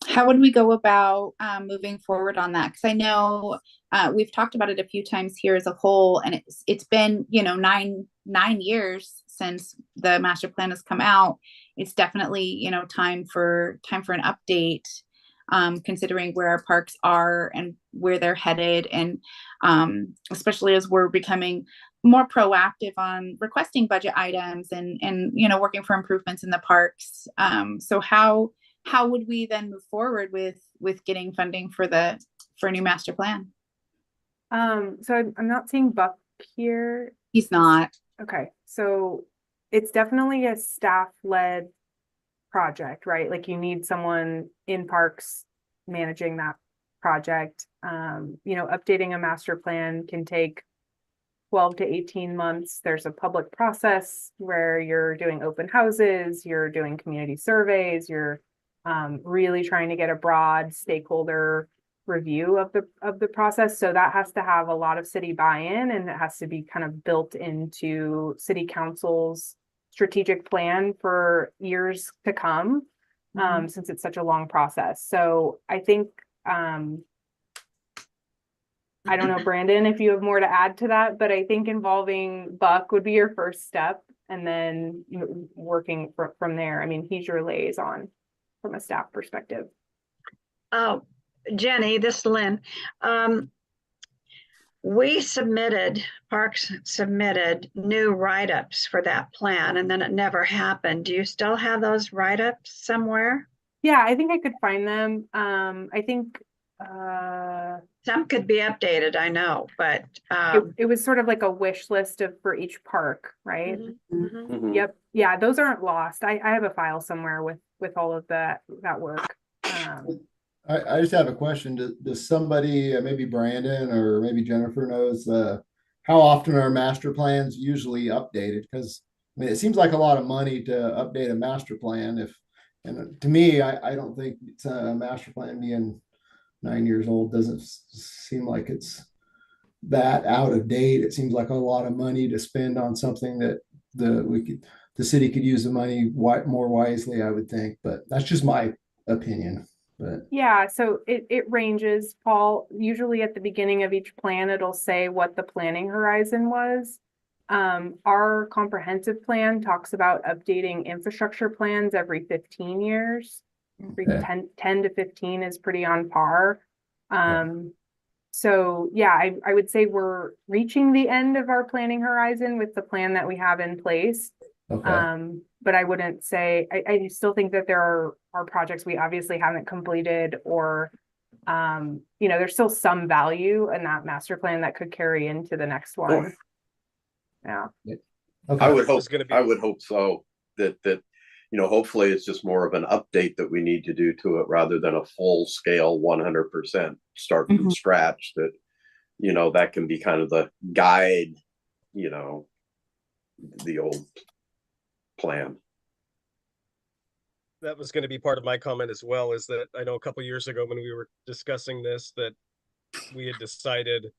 How would we go about moving forward on that? Because I know we've talked about it a few times here as a whole, and it's been 9 years since the master plan has come out. It's definitely time for an update. considering where our parks are and where they're headed, and especially as we're becoming more proactive on requesting budget items and working for improvements in the parks. So how would we then move forward with getting funding for a new master plan? So I'm not seeing Buck here. He's not. Okay, so it's definitely a staff-led project, right? Like you need someone in parks managing that project. Updating a master plan can take 12 to 18 months. There's a public process where you're doing open houses, you're doing community surveys, you're really trying to get a broad stakeholder review of the process. So that has to have a lot of city buy-in, and it has to be kind of built into city council's strategic plan for years to come, since it's such a long process. So I think I don't know, Brandon, if you have more to add to that, but I think involving Buck would be your first step, and then working from there. I mean, he's your liaison from a staff perspective. Oh, Jenny, this is Lynn. Parks submitted new write-ups for that plan, and then it never happened. Do you still have those write-ups somewhere? Yeah, I think I could find them. I think some could be updated, I know, but it was sort of like a wish list for each park, right? Mhm. Yep. Yeah, those aren't lost. I have a file somewhere with all of that work. I just have a question. Does somebody, maybe Brandon or maybe Jennifer knows, how often are master plans usually updated? Because I mean, it seems like a lot of money to update a master plan. And to me, I don't think it's a master plan being 9 years old doesn't seem like it's that out of date. It seems like a lot of money to spend on something that the city could use the money more wisely, I would think. But that's just my opinion. But yeah, so it ranges, Paul. Usually at the beginning of each plan, it'll say what the planning horizon was. Our comprehensive plan talks about updating infrastructure plans every 15 years. Every 10 to 15 is pretty on par. So yeah, I would say we're reaching the end of our planning horizon with the plan that we have in place. okay. But I wouldn't say, I still think that there are projects we obviously haven't completed, or there's still some value in that master plan that could carry into the next one. Yeah. Okay. I would hope, It's gonna be- I would hope so, that hopefully it's just more of an update that we need to do to it rather than a full scale 100% start from Mhm. scratch, that that can be kind of the guide, the old plan. That was going to be part of my comment as well, is that I know a couple years ago when we were discussing this, that we had decided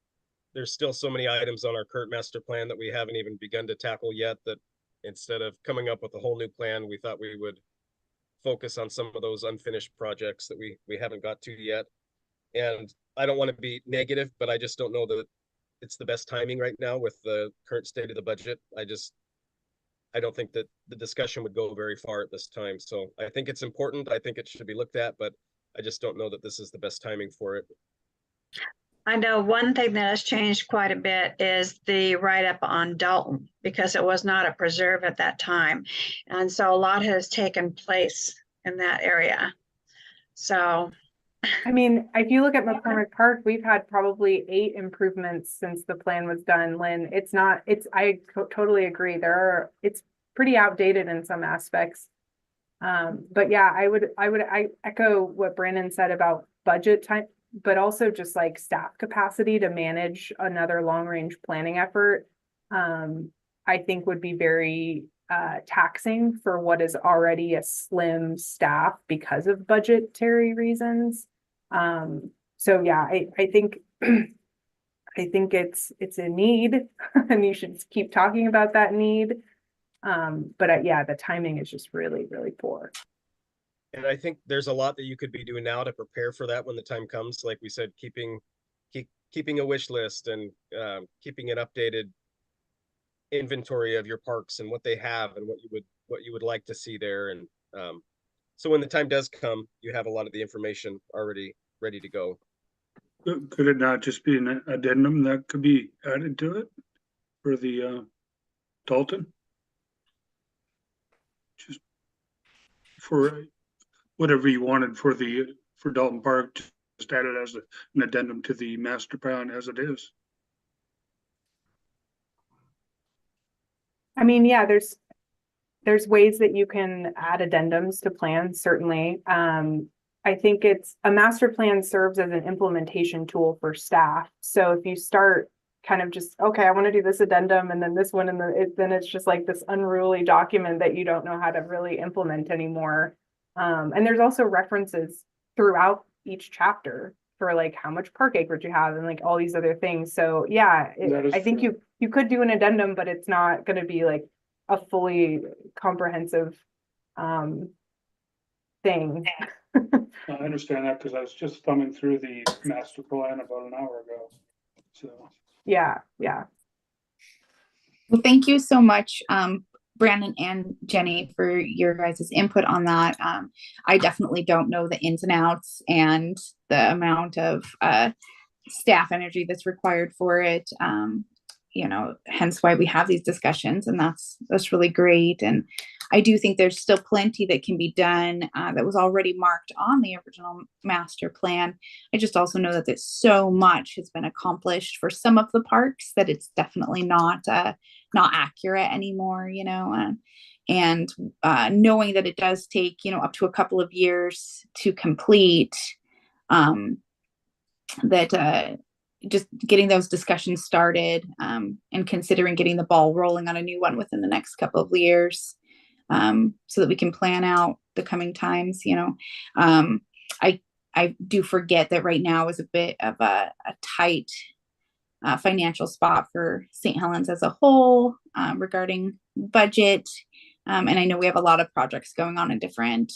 there's still so many items on our current master plan that we haven't even begun to tackle yet, that instead of coming up with a whole new plan, we thought we would focus on some of those unfinished projects that we haven't got to yet. And I don't want to be negative, but I just don't know that it's the best timing right now with the current state of the budget. I don't think that the discussion would go very far at this time. So I think it's important. I think it should be looked at, but I just don't know that this is the best timing for it. I know one thing that has changed quite a bit is the write-up on Dalton, because it was not a preserve at that time. And so a lot has taken place in that area. So, I mean, if you look at McCormick Park, we've had probably 8 improvements since the plan was done, Lynn. I totally agree. It's pretty outdated in some aspects. But yeah, I echo what Brandon said about budget time, but also just like staff capacity to manage another long range planning effort. I think would be very taxing for what is already a slim staff because of budgetary reasons. So yeah, I think I think it's a need and you should keep talking about that need. But yeah, the timing is just really, really poor. And I think there's a lot that you could be doing now to prepare for that when the time comes. Like we said, keeping a wish list and keeping an updated inventory of your parks and what they have and what you would like to see there. And So when the time does come, you have a lot of the information already ready to go. Could it not just be an addendum that could be added to it for the Dalton? Just for whatever you wanted for Dalton Park, just add it as an addendum to the master plan as it is. I mean, yeah, there's ways that you can add addendums to plans, certainly. I think it's a master plan serves as an implementation tool for staff. So if you start kind of just, okay, I want to do this addendum and then this one, and then it's just like this unruly document that you don't know how to really implement anymore. And there's also references throughout each chapter for like how much park acreage you have and like all these other things. So yeah, I think true. you could do an addendum, but it's not going to be like a fully comprehensive thing. I understand that because I was just thumbing through the master plan about an hour ago. So Yeah. Well, thank you so much, Brandon and Jenny, for your guys' input on that. I definitely don't know the ins and outs and the amount of staff energy that's required for it. Hence why we have these discussions, and that's really great. And I do think there's still plenty that can be done that was already marked on the original master plan. I just also know that so much has been accomplished for some of the parks that it's definitely not accurate anymore, and knowing that it does take, up to a couple of years to complete, just getting those discussions started, and considering getting the ball rolling on a new one within the next couple of years, so that we can plan out the coming times. I do forget that right now is a bit of a tight financial spot for St. Helens as a whole, regarding budget. And I know we have a lot of projects going on in different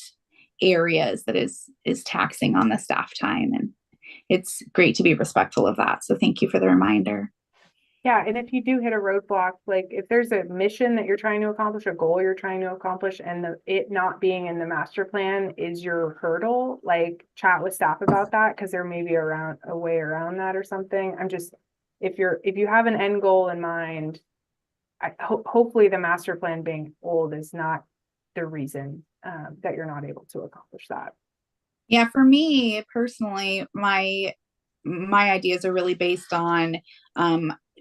areas that is taxing on the staff time, and it's great to be respectful of that. So thank you for the reminder. Yeah, and if you do hit a roadblock, like if there's a mission that you're trying to accomplish, a goal you're trying to accomplish, and it not being in the master plan is your hurdle, like chat with staff about that, because there may be a way around that or something. If you have an end goal in mind, hopefully the master plan being old is not the reason that you're not able to accomplish that. Yeah, for me personally, my ideas are really based on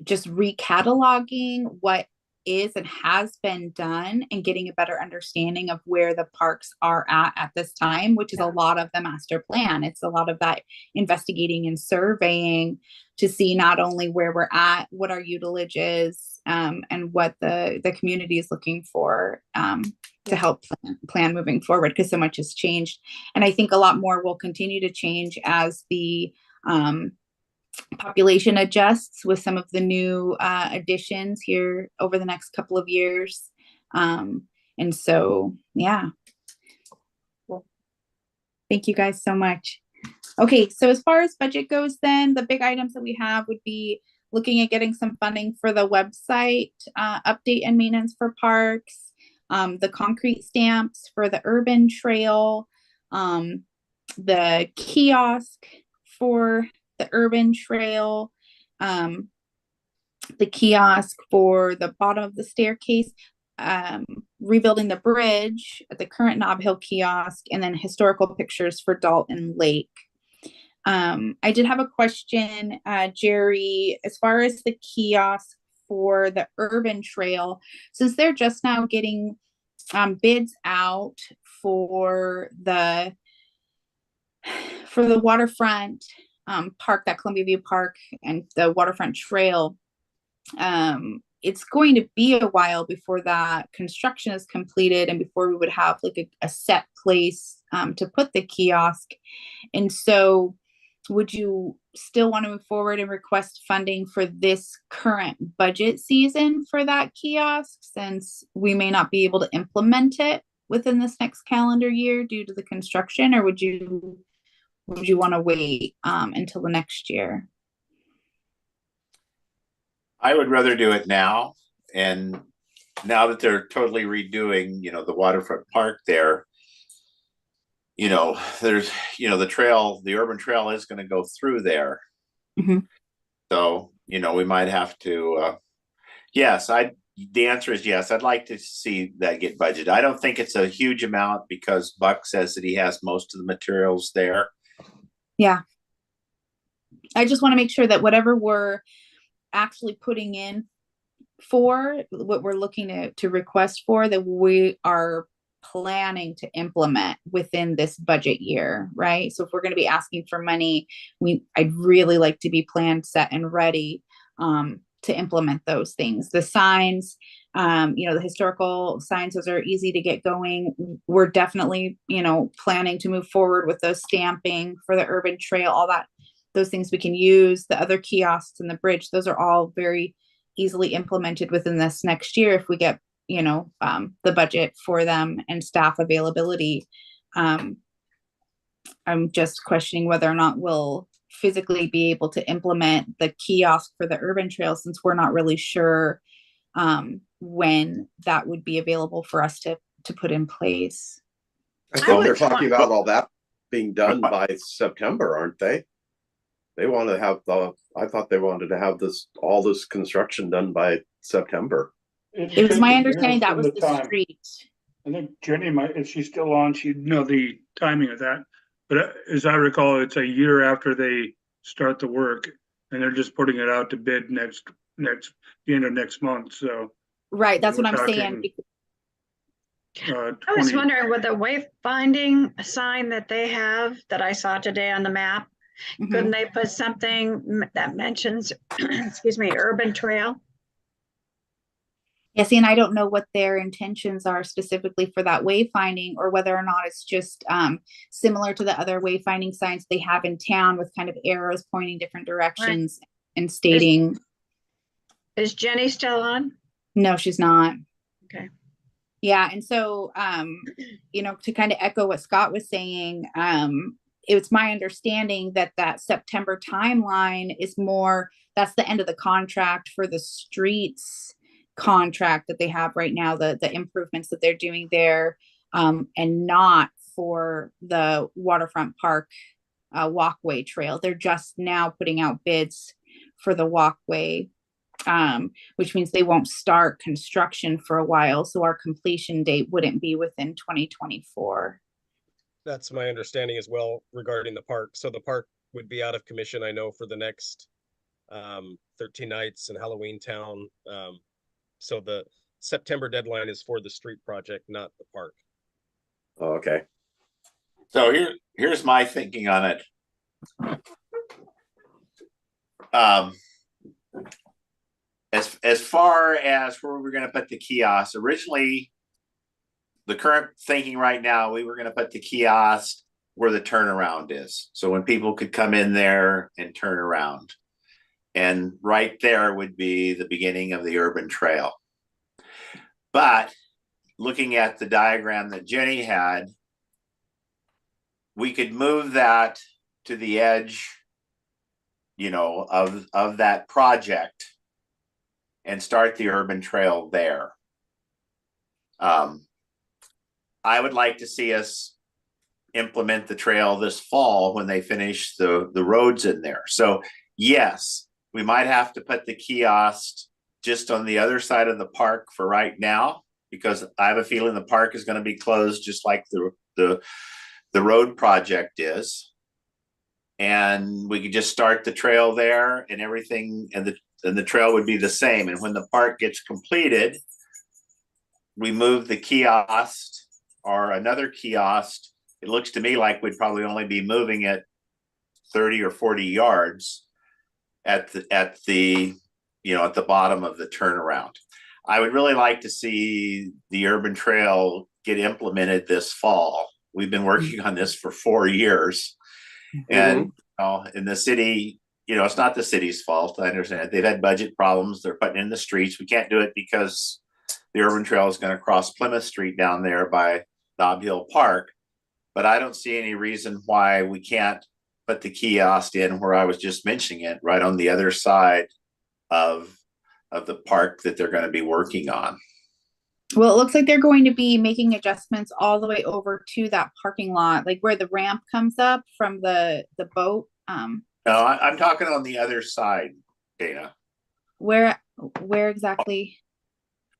just recataloging what is and has been done and getting a better understanding of where the parks are at this time, which is a lot of the master plan. It's a lot of that investigating and surveying to see not only where we're at, what our utilage is, and what the community is looking for to help plan moving forward, because so much has changed. And I think a lot more will continue to change as the population adjusts with some of the new additions here over the next couple of years. And so, yeah. Well, thank you guys so much. Okay, so as far as budget goes, then the big items that we have would be looking at getting some funding for the website update and maintenance for parks, the concrete stamps for the urban trail, the kiosk for the urban trail, the kiosk for the bottom of the staircase, rebuilding the bridge at the current Nob Hill kiosk, and then historical pictures for Dalton Lake. I did have a question, Jerry, as far as the kiosk for the urban trail, since they're just now getting bids out for the waterfront park, that Columbia View Park and the waterfront trail, it's going to be a while before that construction is completed and before we would have like a set place to put the kiosk. And so would you still want to move forward and request funding for this current budget season for that kiosk, since we may not be able to implement it within this next calendar year due to the construction, or would you want to wait until the next year? I would rather do it now. And now that they're totally redoing, the waterfront park there, you know, there's, you know, the trail, the urban trail is going to go through there. Mhm. So, you know, we might have to, the answer is yes. I'd like to see that get budgeted. I don't think it's a huge amount because Buck says that he has most of the materials there. Yeah. I just want to make sure that whatever we're actually putting in for, what we're looking to request for, that we are planning to implement within this budget year, right? So if we're going to be asking for money, I'd really like to be planned, set, and ready to implement those things. The signs, you know, the historical signs, those are easy to get going. We're definitely, you know, planning to move forward with those stamping for the urban trail, all that, those things we can use. The other kiosks and the bridge, those are all very easily implemented within this next year if we get, you know, the budget for them and staff availability. I'm just questioning whether or not we'll physically be able to implement the kiosk for the urban trail, since we're not really sure when that would be available for us to put in place. I I think they're would talking want- about all that being done by September, aren't they? They want to have I thought they wanted to have all this construction done by September. It was my understanding that was the street. I think Jenny might, if she's still on, she'd know the timing of that. But as I recall, it's a year after they start the work, and they're just putting it out to bid the end of next month. So Right, that's what we're I'm saying. talking, I was 20 wondering with the wayfinding sign that they have that I saw today on the map, Mhm. couldn't they put something that mentions, excuse me, urban trail? Yeah, see, and I don't know what their intentions are specifically for that wayfinding, or whether or not it's just similar to the other wayfinding signs they have in town with kind of arrows pointing different directions and stating. Is Jenny still on? No, she's not. Okay. Yeah, and so you know, to kind of echo what Scott was saying, it was my understanding that that September timeline is more, that's the end of the contract for the streets contract that they have right now, the improvements that they're doing there, and not for the waterfront park walkway trail. They're just now putting out bids for the walkway, which means they won't start construction for a while. So our completion date wouldn't be within 2024. That's my understanding as well regarding the park. So the park would be out of commission, I know, for the next 13 nights in Halloween Town. So the September deadline is for the street project, not the park. Okay. So here's my thinking on it. As far as where we're going to put the kiosk, originally, the current thinking right now, we were going to put the kiosk where the turnaround is. So when people could come in there and turn around. And right there would be the beginning of the urban trail. But looking at the diagram that Jenny had, we could move that to the edge, you know, of that project and start the urban trail there. I would like to see us implement the trail this fall when they finish the roads in there. So yes, we might have to put the kiosk just on the other side of the park for right now, because I have a feeling the park is going to be closed just like the road project is. And we could just start the trail there and everything, and the trail would be the same. And when the park gets completed, we move the kiosk or another kiosk. It looks to me like we'd probably only be moving it 30 or 40 yards at the you know, at the bottom of the turnaround. I would really like to see the urban trail get implemented this fall. We've been working on this for 4 years. And in the city, you know, it's not the city's fault. I understand they've had budget problems. They're putting in the streets. We can't do it because the urban trail is going to cross Plymouth Street down there by Nob Hill Park. But I don't see any reason why we can't put the kiosk in where I was just mentioning it, right on the other side of the park that they're going to be working on. Well, it looks like they're going to be making adjustments all the way over to that parking lot, like where the ramp comes up from the boat. No, I'm talking on the other side, Dana. Where exactly?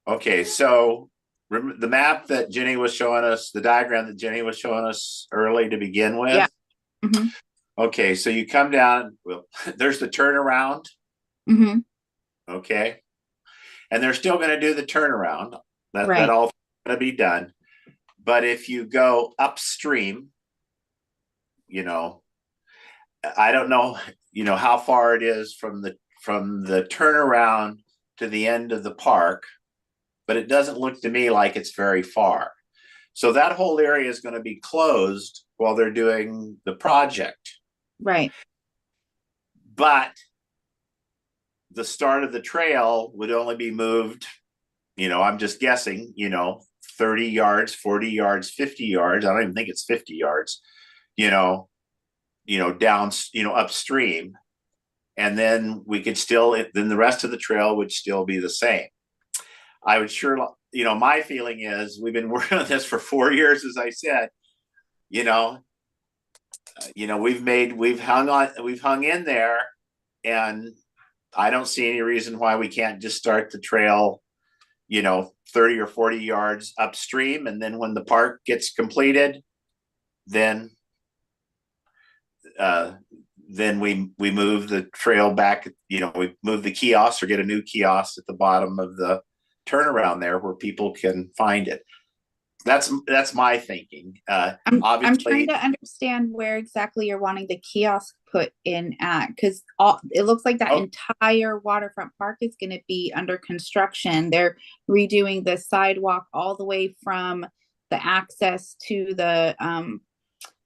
Okay, so the map that Jenny was showing us, the diagram that Jenny was showing us early to begin with. Yeah. Mm-hmm. Okay, so you come down, well, there's the turnaround. Mm-hmm. Okay. And they're still going to do the turnaround. That Right. all going to be done. But if you go upstream, you know, I don't know, how far it is from the turnaround to the end of the park, but it doesn't look to me like it's very far. So that whole area is going to be closed while they're doing the project. Right. But the start of the trail would only be moved, I'm just guessing, 30 yards, 40 yards, 50 yards. I don't even think it's 50 yards, down, upstream. And then we could still, then the rest of the trail would still be the same. I would sure, my feeling is we've been working on this for 4 years, as I said, we've hung in there, and I don't see any reason why we can't just start the trail, 30 or 40 yards upstream. And then when the park gets completed, then we move the trail back, we move the kiosk or get a new kiosk at the bottom of the turnaround there where people can find it. That's my thinking. I'm Obviously, trying to understand where exactly you're wanting the kiosk put in at, because it looks like that entire waterfront park is going to be under construction. They're redoing the sidewalk all the way from the access to the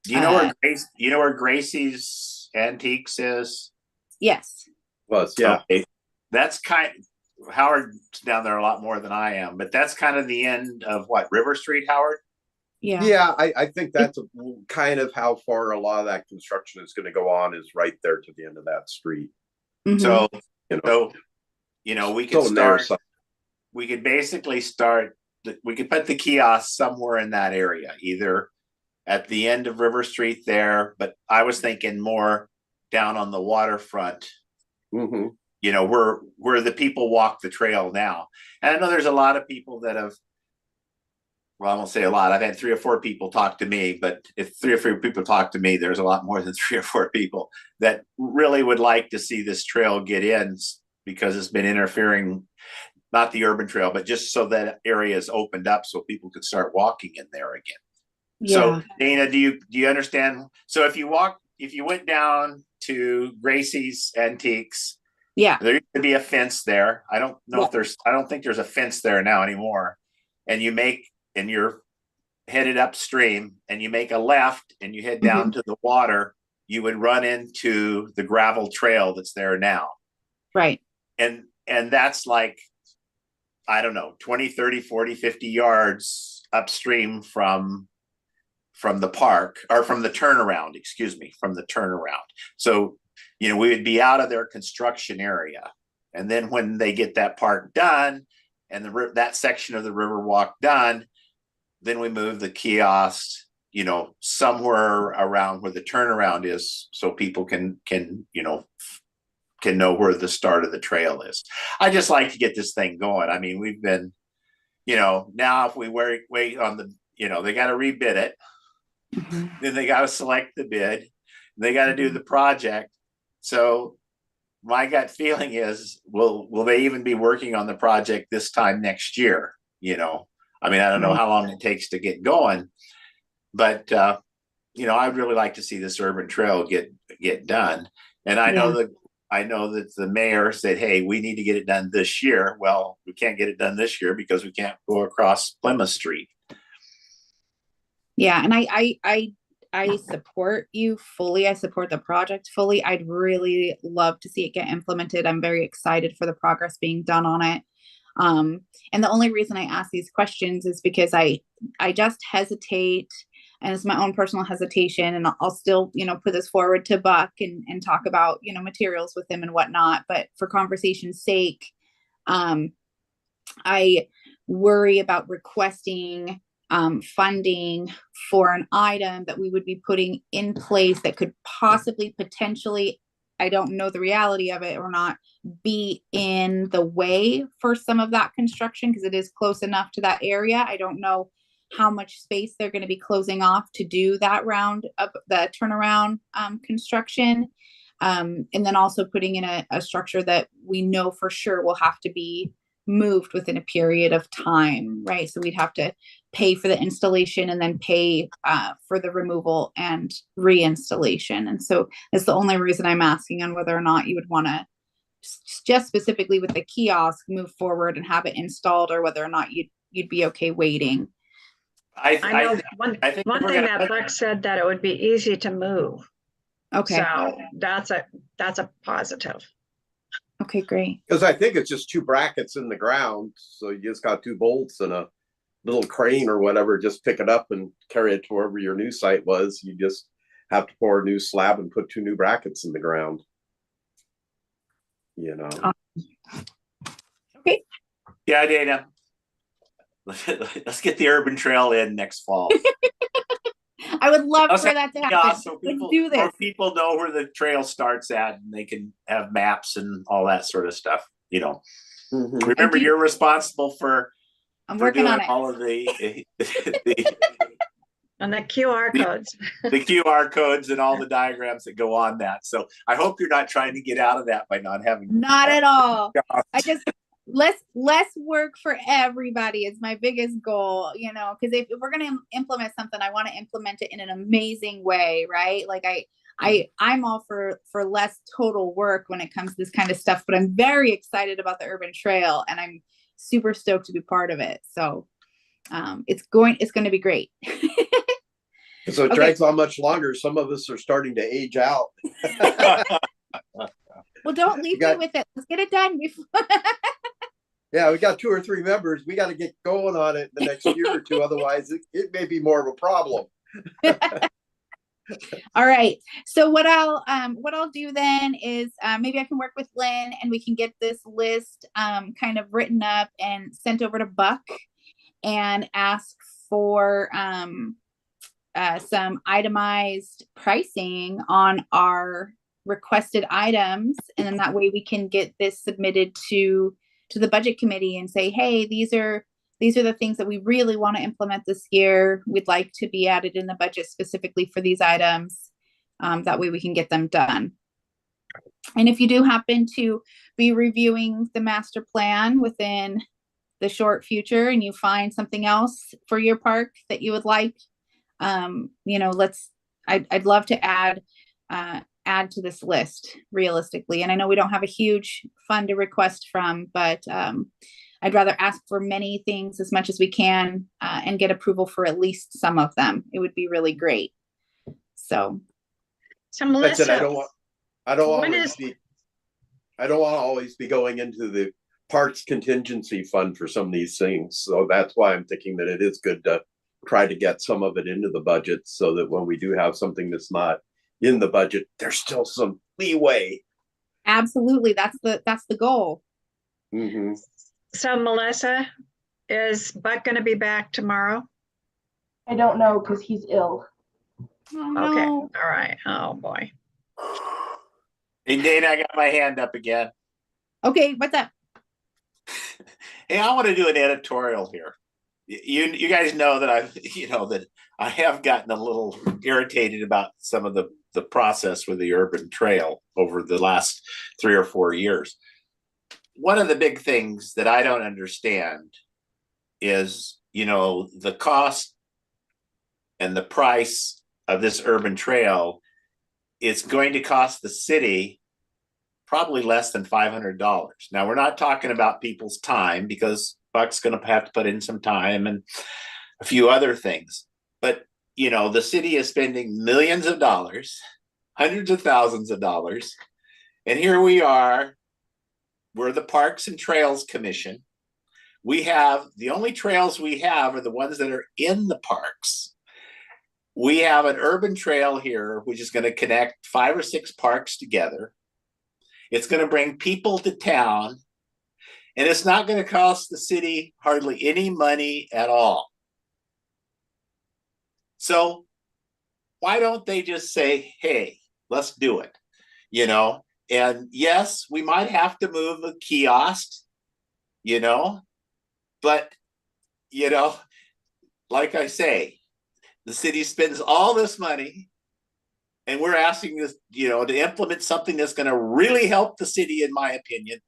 do you know where Gracie's Antiques is? Yes. Was, yeah. Okay. That's Howard's down there a lot more than I am, but that's kind of the end of what, River Street, Howard? Yeah. Yeah, I think that's kind of how far a lot of that construction is going to go on, is right there to the end of that street. Mhm. So, we could So narrow start, we could basically start, we could put the kiosk somewhere in that area, either at the end of River Street there, but I was thinking more down on the waterfront, Mm-hmm. where the people walk the trail now. And I know there's a lot of people that have, well, I won't say a lot. I've had 3 or 4 people talk to me, but if 3 or 4 people talk to me, there's a lot more than 3 or 4 people that really would like to see this trail get in, because it's been interfering, not the urban trail, but just so that area is opened up so people could start walking in there again. Yeah. So Dana, do you understand? So if you went down to Gracie's Antiques, Yeah. there used to be a fence there. I don't know if I don't think there's a fence there now anymore. And you're headed upstream and you make a left and you head down to the water, you would run into the gravel trail that's there now. Right. And that's like, I don't know, 20, 30, 40, 50 yards upstream from the park, or from the turnaround, from the turnaround. So, we would be out of their construction area. And then when they get that park done and that section of the Riverwalk done, then we move the kiosk, somewhere around where the turnaround is, so people can know where the start of the trail is. I just like to get this thing going. I mean, we've been, now if we wait on the, they got to rebid it. Then they got to select the bid. They got to do the project. So my gut feeling is, will they even be working on the project this time next year? I mean, I don't know how long it takes to get going, but I'd really like to see this urban trail get done. And I know that the mayor said, hey, we need to get it done this year. Well, we can't get it done this year because we can't go across Plymouth Street. Yeah, and I support you fully. I support the project fully. I'd really love to see it get implemented. I'm very excited for the progress being done on it. And the only reason I ask these questions is because I just hesitate, and it's my own personal hesitation, and I'll still, put this forward to Buck and talk about, materials with him and whatnot. But for conversation's sake, I worry about requesting funding for an item that we would be putting in place that could possibly potentially, I don't know the reality of it or not, be in the way for some of that construction because it is close enough to that area. I don't know how much space they're going to be closing off to do that round of the turnaround construction. And then also putting in a structure that we know for sure will have to be moved within a period of time, right? So we'd have to pay for the installation and then pay for the removal and reinstallation. And so that's the only reason I'm asking on whether or not you would want to just specifically with the kiosk move forward and have it installed, or whether or not you'd be okay waiting. I know I think one we're thing gonna- that Buck said that it would be easy to move. Okay. So that's a positive. Okay, great. Because I think it's just two brackets in the ground, so you just got two bolts and a little crane or whatever. Just pick it up and carry it to wherever your new site was. You just have to pour a new slab and put two new brackets in the ground. You know. Okay. Yeah, Dana. Let's get the urban trail in next fall. I would love Also, for that to happen. Yeah, so Let's people, do this. or people know where the trail starts at, and they can have maps and all that sort of stuff. You know, Mhm. remember do- you're responsible for I'm for working doing on it. all of the And the QR codes. the QR codes and all the diagrams that go on that. So I hope you're not trying to get out of that by not having. Not at all. I just less work for everybody is my biggest goal, you know, because if we're going to implement something, I want to implement it in an amazing way, right? Like I'm all for less total work when it comes to this kind of stuff, but I'm very excited about the urban trail and I'm super stoked to be part of it. So it's going to be great. So it Okay. drags on much longer. Some of us are starting to age out. Well, don't leave me with it. Let's get it done before. Yeah, we got 2 or 3 members. We got to get going on it the next year or two. Otherwise, it may be more of a problem. All right. So what I'll do then is maybe I can work with Lynn and we can get this list kind of written up and sent over to Buck and ask for some itemized pricing on our requested items, and then that way we can get this submitted to the budget committee and say, hey, these are the things that we really want to implement this year. We'd like to be added in the budget specifically for these items. That way we can get them done. And if you do happen to be reviewing the master plan within the short future and you find something else for your park that you would like, you know, I'd love to add to this list realistically. And I know we don't have a huge fund to request from, but I'd rather ask for many things as much as we can and get approval for at least some of them. It would be really great. So Melissa, That's it. I don't when always be. I don't want to always be going into the parks contingency fund for some of these things. So that's why I'm thinking that it is good to try to get some of it into the budget so that when we do have something that's not in the budget, there's still some leeway. absolutely, that's the goal. Mm-hmm. so Melissa, is Buck going to be back tomorrow? I don't know because he's ill. Oh, Okay. no. All right. Oh boy. Hey, Dana, I got my hand up again. Okay, what's up? Hey, I want to do an editorial here. You guys know that that I have gotten a little irritated about some of the process with the urban trail over the last 3 or 4 years. One of the big things that I don't understand is, the cost and the price of this urban trail. It's going to cost the city probably less than $500. Now, we're not talking about people's time because Buck's going to have to put in some time and a few other things. But, the city is spending millions of dollars, hundreds of thousands of dollars. And here we are. We're the Parks and Trails Commission. The only trails we have are the ones that are in the parks. We have an urban trail here, which is going to connect 5 or 6 parks together. It's going to bring people to town. And it's not going to cost the city hardly any money at all. So why don't they just say, hey, let's do it? You know, and yes, we might have to move a kiosk, you know, but, you know, like I say, the city spends all this money and we're asking this, you know, to implement something that's going to really help the city, in my opinion,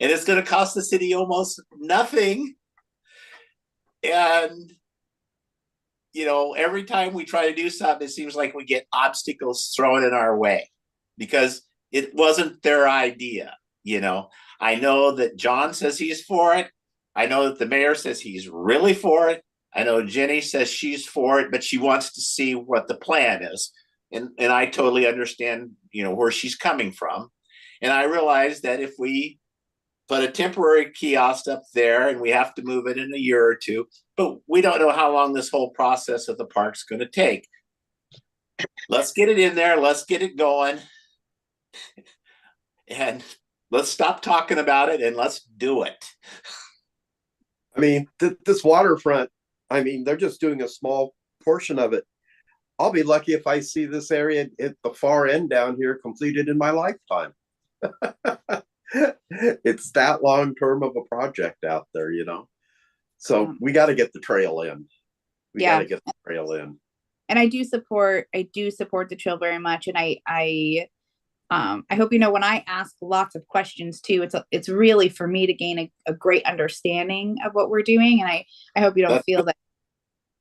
and it's going to cost the city almost nothing. And, you know, every time we try to do something, it seems like we get obstacles thrown in our way because it wasn't their idea. You know, I know that John says he's for it. I know that the mayor says he's really for it. I know Jenny says she's for it, but she wants to see what the plan is. And I totally understand, you know, where she's coming from. And I realize that if we put a temporary kiosk up there and we have to move it in a year or two, but we don't know how long this whole process of the park's going to take. Let's get it in there. Let's get it going. And let's stop talking about it and let's do it. I mean, this waterfront, I mean, they're just doing a small portion of it. I'll be lucky if I see this area at the far end down here completed in my lifetime. It's that long term of a project out there, you know. So we got to get the trail in. We got to get the trail in. And I do support the trail very much. And I hope, you know, when I ask lots of questions too, it's really for me to gain a great understanding of what we're doing. And I hope you don't feel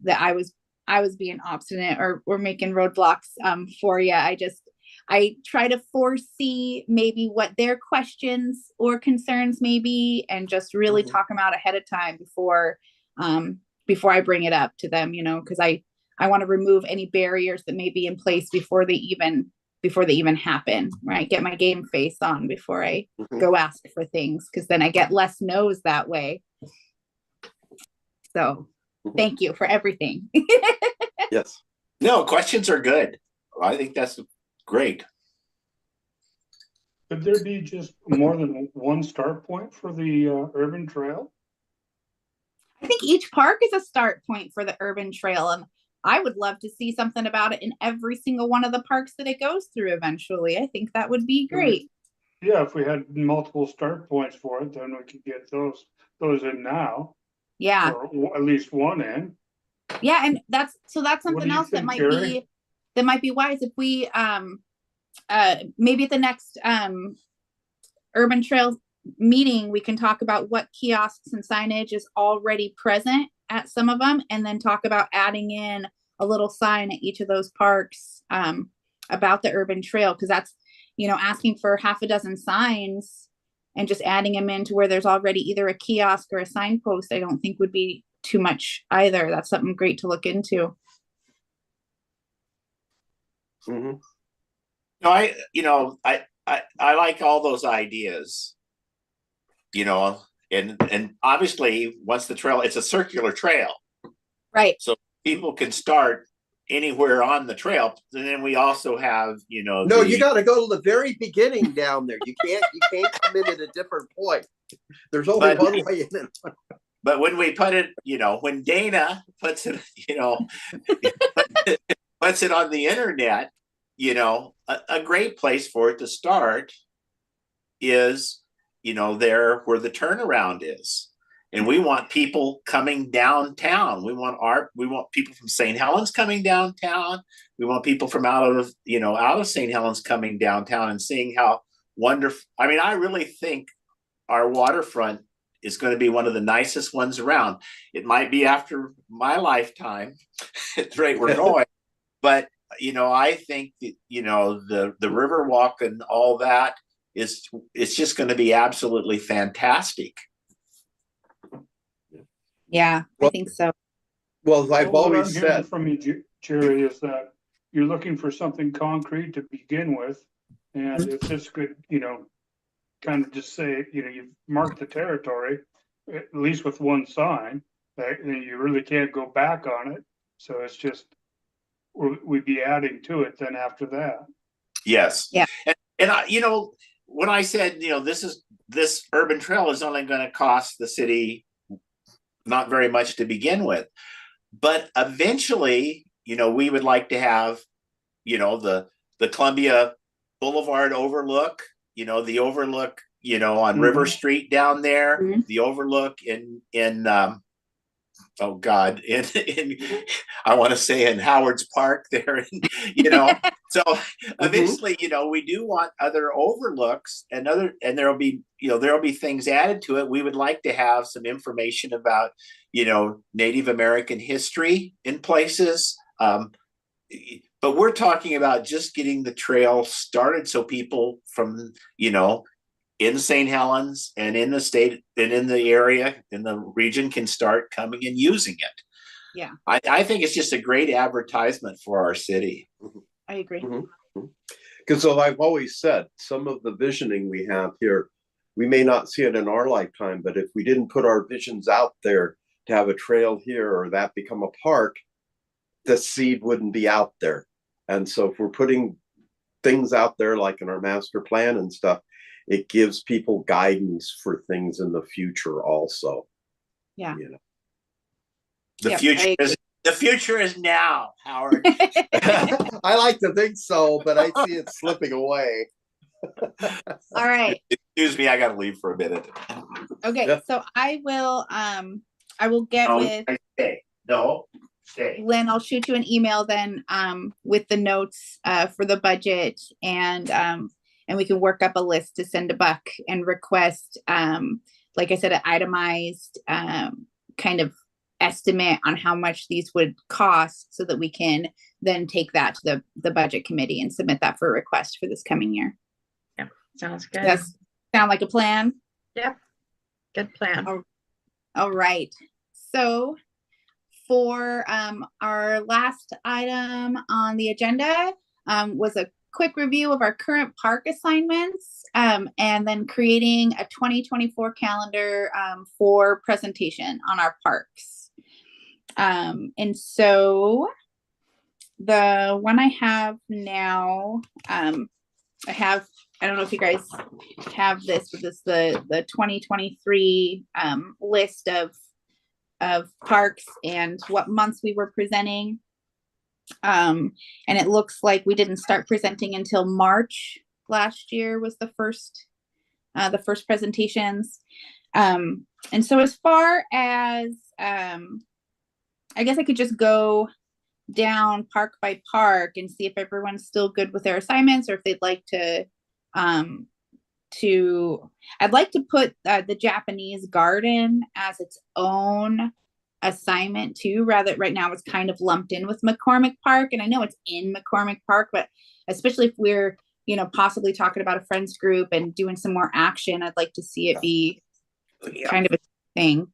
that I was being obstinate or making roadblocks for you. I try to foresee maybe what their questions or concerns may be and just really talk them out ahead of time before I bring it up to them, you know, because I want to remove any barriers that may be in place before they even happen, right? Get my game face on before I go ask for things, because then I get less no's that way. So thank you for everything. Yes. No, questions are good. I think that's great. Could there be just more than one start point for the urban trail? I think each park is a start point for the urban trail, and I would love to see something about it in every single one of the parks that it goes through eventually. I think that would be great. Yeah, if we had multiple start points for it, then we could get those in now. Yeah. Or at least one in. Yeah, and that's something else think, Jerry? that might be wise if we maybe at the next urban trail meeting we can talk about what kiosks and signage is already present at some of them, and then talk about adding in a little sign at each of those parks about the urban trail, because that's, you know, asking for half a dozen signs and just adding them into where there's already either a kiosk or a signpost, I don't think would be too much either. That's something great to look into. No, I like all those ideas, you know, and obviously once the trail, it's a circular trail, right? So people can start anywhere on the trail. And then we also have, you know, no, you got to go to the very beginning down there. You can't come in at a different point. There's only one way in. But when we put it, you know, when Dana puts it, you know, puts it on the internet, you know, a great place for it to start is, you know, there where the turnaround is. And we want people coming downtown. We want people from St. Helens coming downtown. We want people from out of St. Helens coming downtown and seeing how wonderful. I mean, I really think our waterfront is going to be one of the nicest ones around. It might be after my lifetime at the rate we're going, but you know, I think that, you know, the Riverwalk and all that it's just going to be absolutely fantastic. Yeah, I think so. Well, I've always said from you, Jerry, is that you're looking for something concrete to begin with, and if this could, you know, kind of just say, you know, you've marked the territory, at least with one sign, right? And you really can't go back on it. So it's just, we'd be adding to it then after that. Yes. Yeah. And I, you know, when I said, you know, this is this urban trail is only going to cost the city not very much to begin with. But eventually, we would like to have, the Columbia Boulevard overlook, the overlook, on River Street down there, Mhm. the overlook in oh God, in I want to say in Howard's Park there, so eventually, we do want other overlooks and there'll be things added to it. We would like to have some information about, Native American history in places. But we're talking about just getting the trail started so people from, in St. Helens and in the state and in the area, in the region can start coming and using it. Yeah. I think it's just a great advertisement for our city. I agree. Because I've always said, some of the visioning we have here, we may not see it in our lifetime, but if we didn't put our visions out there to have a trail here or that become a park, the seed wouldn't be out there. And so if we're putting things out there like in our master plan and stuff, it gives people guidance for things in the future also. Yeah. The Yep, future is now, Howard. I like to think so, but I see it slipping away. All right. Excuse me, I gotta leave for a minute. Okay. Yeah. So I will get with Stay. Lynn. I'll shoot you an email then with the notes for the budget, and we can work up a list to send to Buck and request, like I said, an itemized kind of estimate on how much these would cost, so that we can then take that to the budget committee and submit that for a request for this coming year. Sounds good. Does sound like a plan? Yep. Good plan. All right. So for our last item on the agenda was a quick review of our current park assignments, and then creating a 2024 calendar for presentation on our parks. And so the one I have now, I don't know if you guys have this, but this the 2023 list of parks and what months we were presenting. And it looks like we didn't start presenting until March last year was the first presentations. And so as far as I guess I could just go down park by park and see if everyone's still good with their assignments, or if they'd like to I'd like to put the Japanese garden as its own assignment too. Rather, right now it's kind of lumped in with McCormick Park, and I know it's in McCormick Park, but especially if we're possibly talking about a friends group and doing some more action, I'd like to see it be kind of a thing.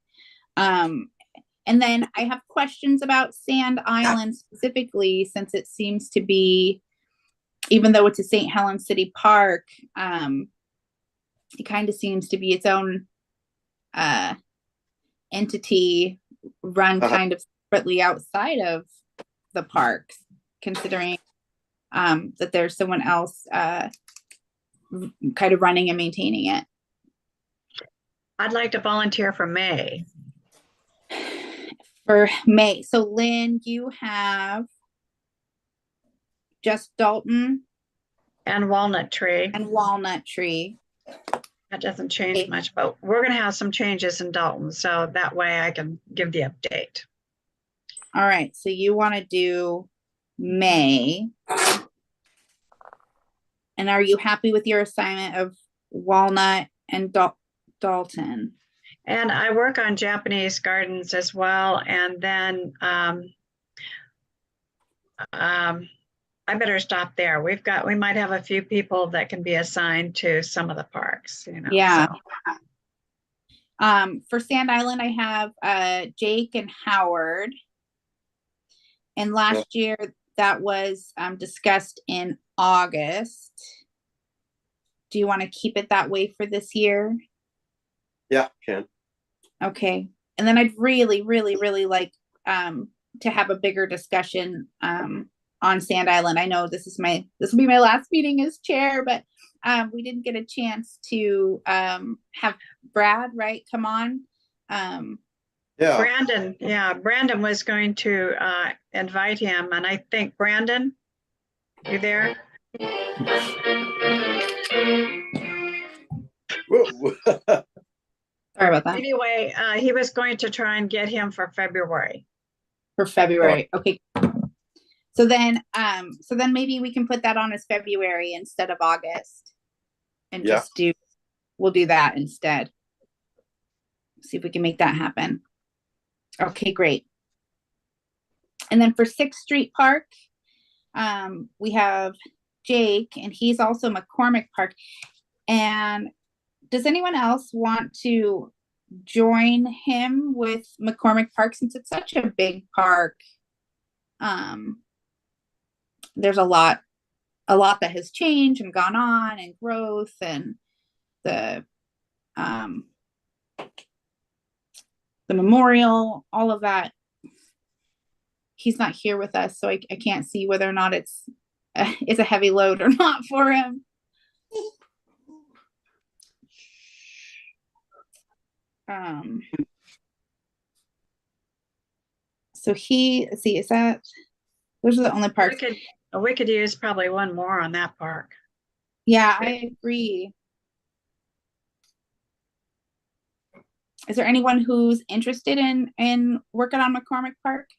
And then I have questions about Sand Island specifically, since it seems to be, even though it's a St. Helens City Park, it kind of seems to be its own entity, run kind of separately outside of the parks, considering that there's someone else kind of running and maintaining it. I'd like to volunteer for May. For May. So Lynn, you have just Dalton And Walnut Tree. and Walnut Tree. That doesn't change much, but we're going to have some changes in Dalton, so that way I can give the update. All right. So you want to do May. And are you happy with your assignment of Walnut and Dalton? And I work on Japanese gardens as well. And then I better stop there. We might have a few people that can be assigned to some of the parks, Yeah. so. For Sand Island, I have Jake and Howard. And last year that was discussed in August. Do you want to keep it that way for this year? Yeah, can. Okay. And then I'd really, really, really like to have a bigger discussion on on Sand Island. I know this will be my last meeting as chair, but we didn't get a chance to have Brad, right, come on. Yeah, Brandon was going to invite him, and I think Brandon, you there? Whoa. Sorry about that. Anyway, he was going to try and get him for February. For February. Okay. So then maybe we can put that on as February instead of August. And Yeah. we'll do that instead. See if we can make that happen. Okay, great. And then for 6th Street Park, we have Jake, and he's also McCormick Park. And does anyone else want to join him with McCormick Park, since it's such a big park? There's a lot that has changed and gone on, and growth, and the memorial, all of that. He's not here with us, so I can't see whether or not it's a heavy load or not for him. So let's see, those are the only parks. We could use probably one more on that park. Yeah, I agree. Is there anyone who's interested in working on McCormick Park?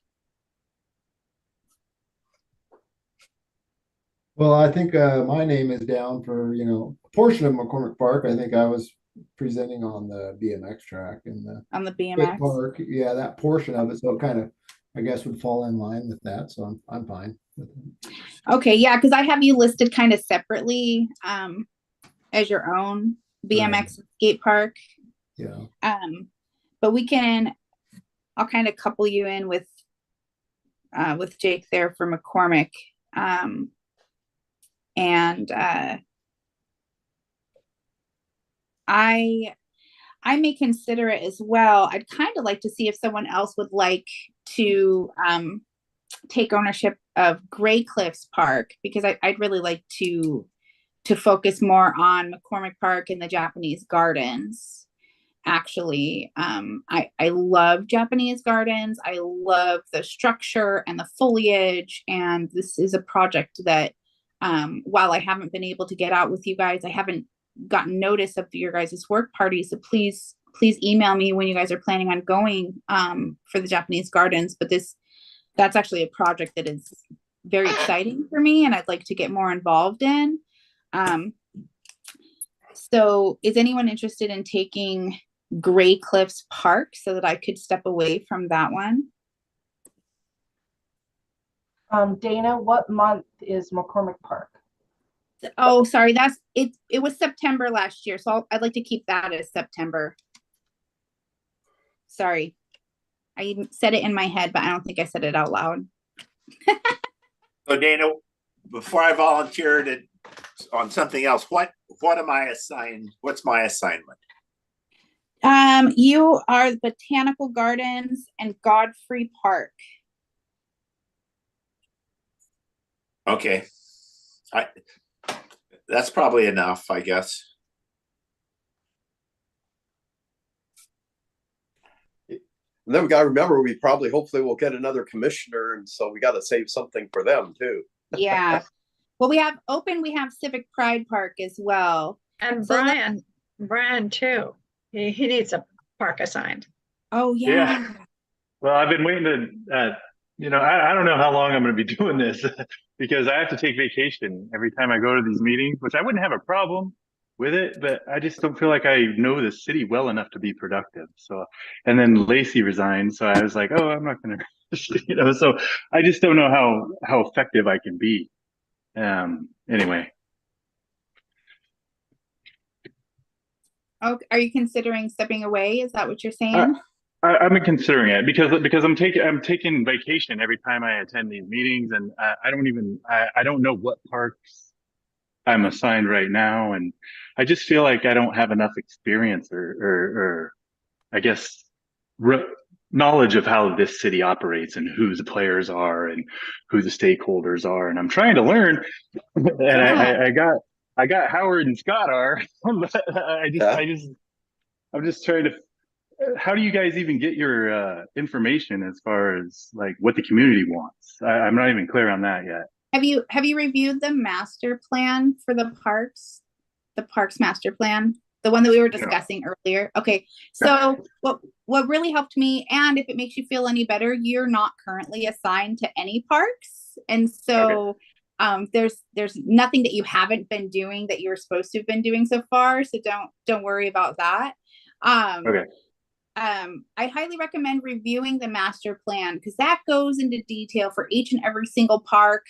Well, I think my name is down for, a portion of McCormick Park. I think I was presenting on the BMX track and On the big BMX? park. Yeah, that portion of it. So it kind of, I guess, would fall in line with that. So I'm fine with it. Okay, yeah, because I have you listed kind of separately as your own BMX skate park. Yeah. But I'll kind of couple you in with Jake there for McCormick. And I may consider it as well. I'd kind of like to see if someone else would like to take ownership of Gray Cliffs Park, because I'd really like to focus more on McCormick Park and the Japanese gardens. Actually, I love Japanese gardens. I love the structure and the foliage, and this is a project that while I haven't been able to get out with you guys, I haven't gotten notice of your guys' work party. So please email me when you guys are planning on going for the Japanese gardens. But that's actually a project that is very exciting for me, and I'd like to get more involved in. So is anyone interested in taking Gray Cliffs Park so that I could step away from that one? Dana, what month is McCormick Park? Oh, sorry, it was September last year, so I'd like to keep that as September. Sorry, I said it in my head, but I don't think I said it out loud. So Dana, before I volunteered on something else, what am I assigned? What's my assignment? You are Botanical Gardens and Godfrey Park. Okay. That's probably enough, I guess. And then we got to remember, hopefully we'll get another commissioner, and so we got to save something for them too. Yeah. Well, we have Civic Pride Park as well. And So Brian too. He needs a park assigned. Oh yeah. Yeah. Well, I've been waiting to, I don't know how long I'm going to be doing this because I have to take vacation every time I go to these meetings, which I wouldn't have a problem with it, but I just don't feel like I know the city well enough to be productive. So, and then Lacey resigned. So I was like, oh, I'm not going to, so I just don't know how effective I can be. Anyway. Oh, are you considering stepping away? Is that what you're saying? I've been considering it because I'm taking vacation every time I attend these meetings, and I don't know what parks I'm assigned right now, and I just feel like I don't have enough experience or I guess knowledge of how this city operates and who the players are and who the stakeholders are. And I'm trying to learn. And Yeah. I got Howard and Scott are. But I'm just trying to. How do you guys even get your information as far as like what the community wants? I'm not even clear on that yet. Have you reviewed the master plan for the parks? The parks master plan, the one that we were discussing earlier. Okay, so what really helped me, and if it makes you feel any better, you're not currently assigned to any parks, and so there's nothing that you haven't been doing that you're supposed to have been doing so far. So don't worry about that. Okay. I highly recommend reviewing the master plan because that goes into detail for each and every single park,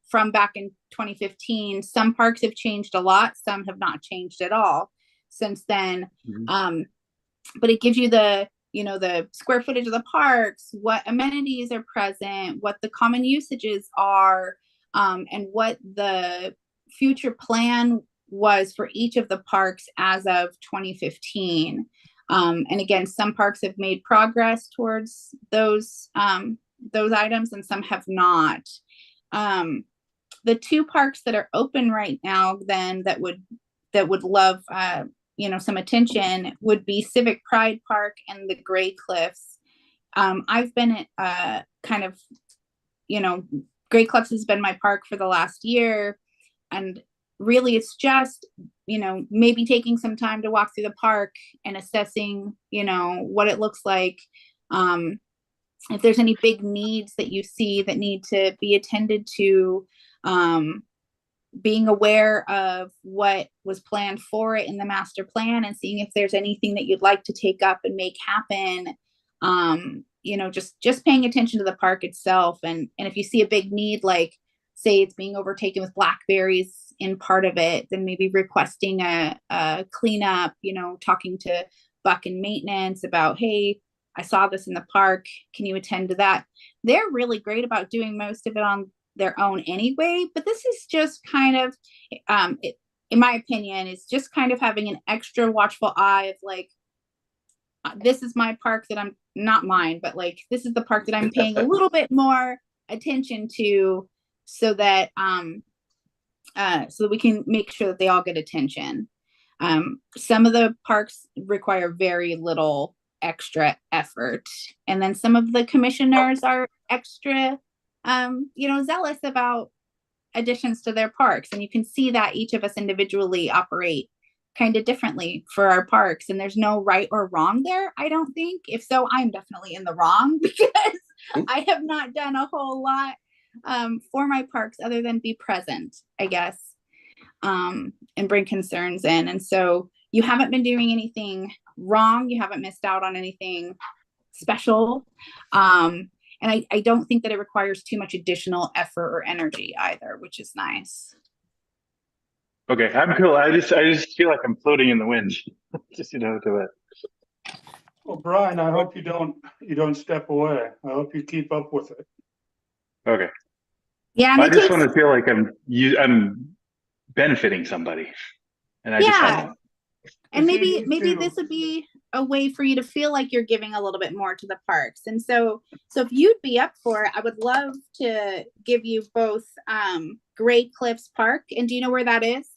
from back in 2015. Some parks have changed a lot, some have not changed at all since then. Mm-hmm. But it gives you the square footage of the parks, what amenities are present, what the common usages are, and what the future plan was for each of the parks as of 2015. And again, some parks have made progress towards those items and some have not. The two parks that are open right now then that would love some attention would be Civic Pride Park and the Gray Cliffs. I've been at Gray Cliffs has been my park for the last year, and really it's just maybe taking some time to walk through the park and assessing what it looks like, if there's any big needs that you see that need to be attended to, being aware of what was planned for it in the master plan and seeing if there's anything that you'd like to take up and make happen. Just paying attention to the park itself, and if you see a big need, like say it's being overtaken with blackberries in part of it, then maybe requesting a cleanup, talking to Buck and maintenance about, hey, I saw this in the park, can you attend to that? They're really great about doing most of it on their own anyway, but this is just kind of, in my opinion, is just kind of having an extra watchful eye of like, this is my park that I'm not mine, but like, this is the park that I'm paying a little bit more attention to so that we can make sure that they all get attention. Some of the parks require very little extra effort, and then some of the commissioners are extra zealous about additions to their parks, and you can see that each of us individually operate kind of differently for our parks, and there's no right or wrong there. I don't think. If so, I'm definitely in the wrong because I have not done a whole lot for my parks other than be present, I guess, and bring concerns in. And so you haven't been doing anything wrong. You haven't missed out on anything special. And I don't think that it requires too much additional effort or energy either, which is nice. Okay, I'm cool. I just feel like I'm floating in the wind. Just to it. Well, Brian, I hope you don't step away. I hope you keep up with it. Okay. Yeah, I just want to feel like I'm benefiting somebody, and and maybe this would be a way for you to feel like you're giving a little bit more to the parks. And so if you'd be up for it, I would love to give you both Gray Cliffs Park. And do you know where that is?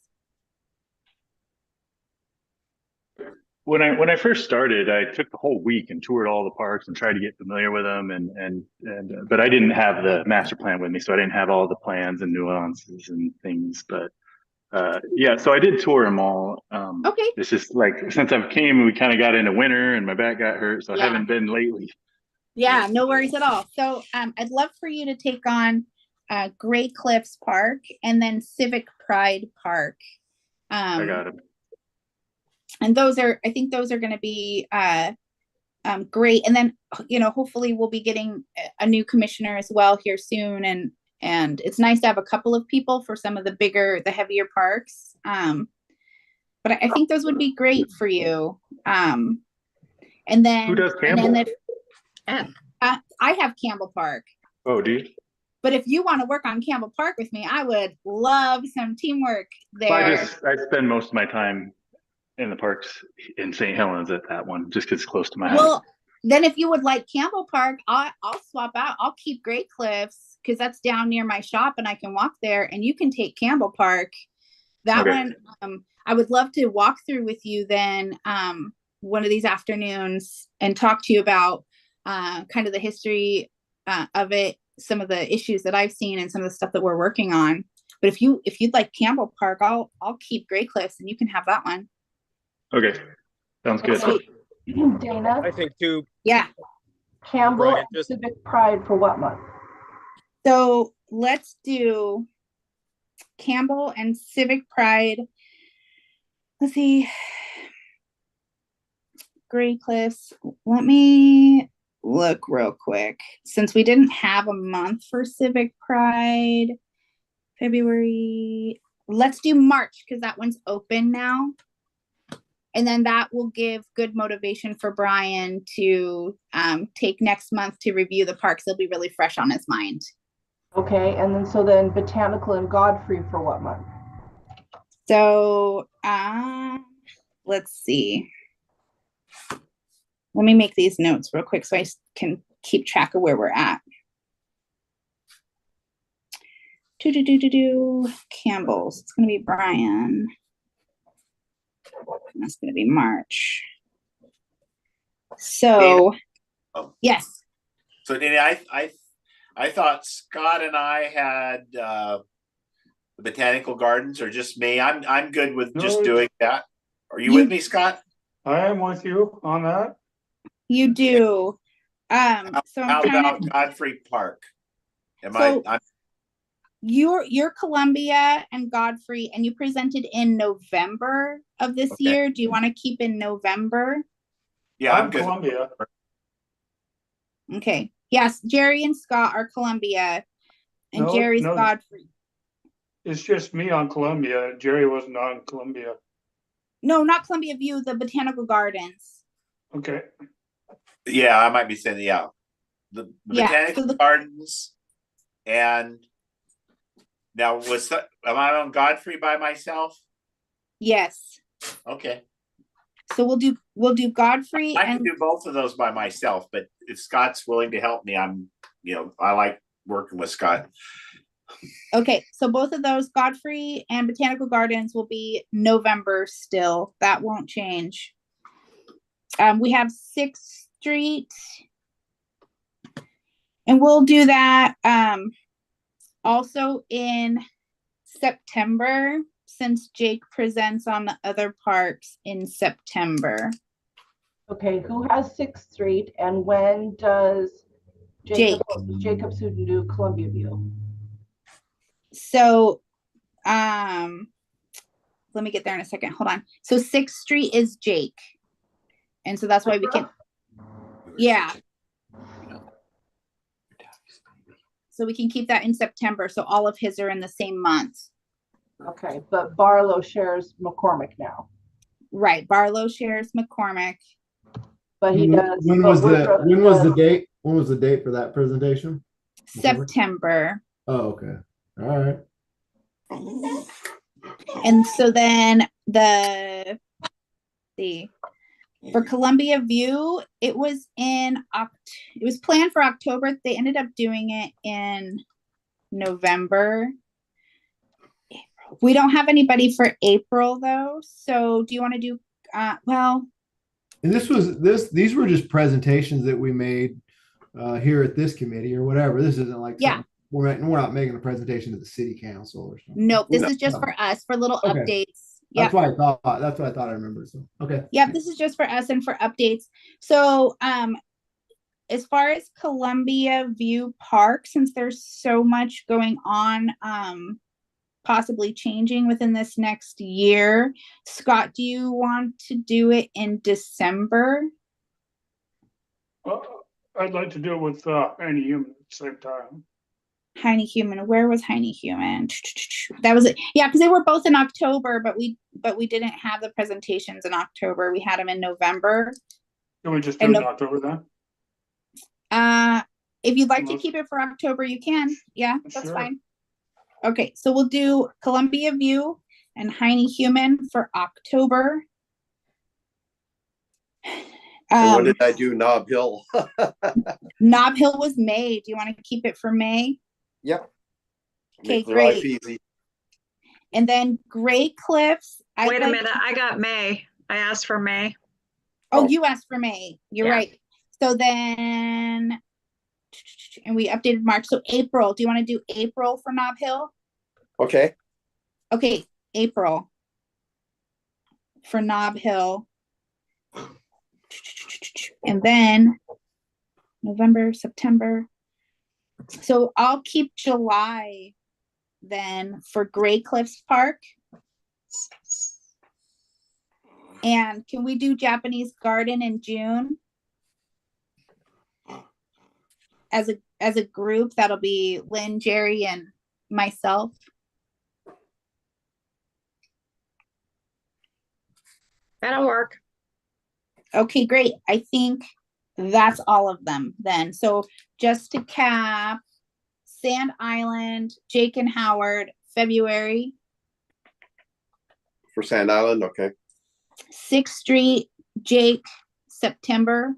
When I first started, I took the whole week and toured all the parks and tried to get familiar with them, but I didn't have the master plan with me, so I didn't have all the plans and nuances and things. But so I did tour them all. Okay. It's just like since I've came, we kind of got into winter and my back got hurt, so I haven't been lately. Yeah, no worries at all. So I'd love for you to take on Gray Cliffs Park and then Civic Pride Park. I got it. And I think those are going to be great. And then, hopefully we'll be getting a new commissioner as well here soon. And it's nice to have a couple of people for some of the heavier parks. But I think those would be great for you. And then who does Campbell? I have Campbell Park. Oh, do you? But if you want to work on Campbell Park with me, I would love some teamwork there. I spend most of my time in the parks in St. Helens at that one, just because it's close to my house. Then if you would like Campbell Park, I'll swap out. I'll keep Great Cliffs because that's down near my shop and I can walk there, and you can take Campbell Park. That Okay. one, I would love to walk through with you then one of these afternoons and talk to you about kind of the history of it, some of the issues that I've seen and some of the stuff that we're working on. But if you'd like Campbell Park, I'll keep Great Cliffs and you can have that one. Okay. Sounds good. Okay. Dana, I think too, Yeah. Campbell Brian, and just- Civic Pride for what month? So let's do Campbell and Civic Pride. Let's see. Great Cliffs. Let me look real quick. Since we didn't have a month for Civic Pride, February, let's do March because that one's open now. And then that will give good motivation for Brian to take next month to review the parks. They'll be really fresh on his mind. Okay, and then Botanical and Godfrey for what month? So let's see. Let me make these notes real quick so I can keep track of where we're at. Campbell's. It's going to be Brian. That's going to be March. So, Oh. yes. So Dana, I thought Scott and I had the botanical gardens, or just me. I'm good with just No, doing that. Are you You- with me, Scott? I am with you on that. You do. So How I'm trying about to, Godfrey Park? Am So- I'm you're Columbia and Godfrey, and you presented in November of this Okay. year. Do you want to keep in November? yeah, I'm I'm good. Columbia. Okay. Yes, Jerry and Scott are Columbia, and No, Jerry's no. Godfrey. It's just me on Columbia. Jerry wasn't on Columbia. No, not Columbia View, the Botanical Gardens. Okay. Yeah, I might be saying the Yeah, botanical so the- gardens, and now am I on Godfrey by myself? Yes. Okay, So we'll do Godfrey I can and do both of those by myself, but if Scott's willing to help me, I like working with Scott. okay, so both of those, Godfrey and Botanical Gardens, will be November still. That won't change. We have 6th Street. And we'll do that also in September, since Jake presents on the other parks in September. Okay, who has 6th Street and when does Jacob Suden do Columbia View? So let me get there in a second. Hold on. So 6th Street is Jake. And so that's why we can, yeah. So we can keep that in September. So all of his are in the same month. Okay, but Barlow shares McCormick now, Right. Barlow shares McCormick. but he does. When but was Woodruff the does- date? When was the date for that presentation? McCormick? September. Oh, okay. All right. And so then for Columbia View, it was it was planned for October. They ended up doing it in November. We don't have anybody for April though. So do you want to do well, And these were just presentations that we made here at this committee or whatever. This isn't like Yeah. something- we're not making a presentation to the city council or something. nope, this No. is just for us for little Okay. updates. Yeah. That's what I thought. That's what I thought I remembered. So okay. Yep, this is just for us and for updates. So as far as Columbia View Park, since there's so much going on, possibly changing within this next year, Scott, do you want to do it in December? I'd like to do it with Annie Human at the same time. Heine Human, where was Heine Human? That was it. Yeah, because they were both in October, but we didn't have the presentations in October. We had them in November. Can we just do And it in no- October then? If you'd like to Unless- keep it for October, you can. Yeah, that's Sure. fine. Okay, so we'll do Columbia View and Heine Human for October. And when Um, did I do Nob Hill? Nob Hill was May. Do you want to keep it for May? Yep. Okay, Make life great. easy. And then Great Cliffs. I'd Wait a like minute, to- I got May. I asked for May. Oh, Oh. you asked for May. You're Yeah. right. So then, and we updated March. So April. Do you want to do April for Nob Hill? Okay. Okay, April for Nob Hill. And then November, September. So I'll keep July then for Great Cliffs Park. And can we do Japanese Garden in June? As a group, that'll be Lynn, Jerry, and myself. That'll work. Okay, great. I think that's all of them then. So just to cap, Sand Island, Jake and Howard, February. For Sand Island, okay. 6th Street, Jake, September.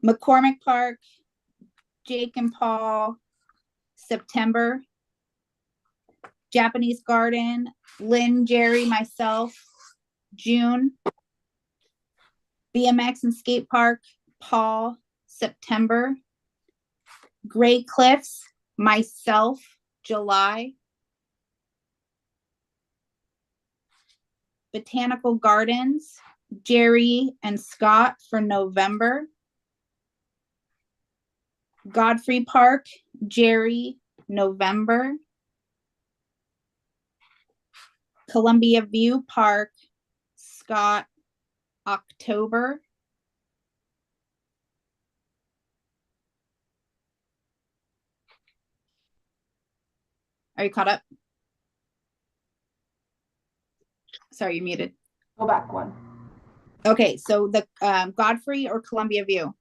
McCormick Park, Jake and Paul, September. Japanese Garden, Lynn, Jerry, myself, June. BMX and Skate Park, Paul, September. Great Cliffs, myself, July. Botanical Gardens, Jerry and Scott for November. Godfrey Park, Jerry, November. Columbia View Park, Scott, October. Are you caught up? Sorry, you muted. Go back one. Okay, so the Godfrey or Columbia View?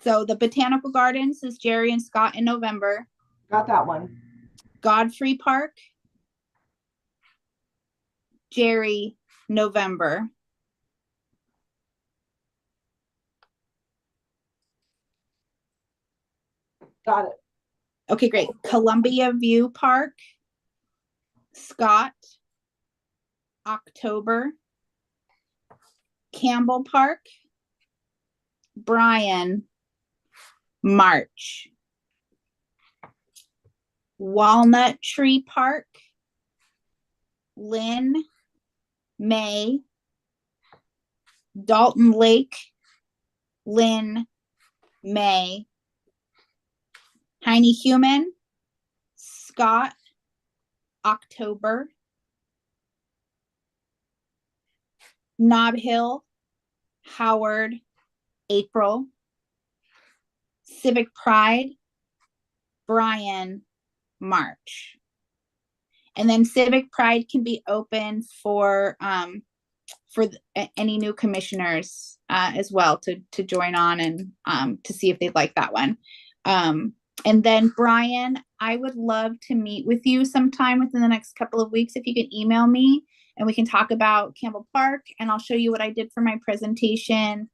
So the Botanical Gardens is Jerry and Scott in November. Got that one. Godfrey Park, Jerry, November. Got it. Okay, great. Columbia View Park, Scott, October. Campbell Park, Brian, March. Walnut Tree Park, Lynn, May. Dalton Lake, Lynn, May. Heine Human, Scott, October. Nob Hill, Howard, April. Civic Pride, Brian, March. And then Civic Pride can be open for any new commissioners as well to join on and to see if they'd like that one. And then Brian, I would love to meet with you sometime within the next couple of weeks. If you can email me and we can talk about Campbell Park, and I'll show you what I did for my presentation,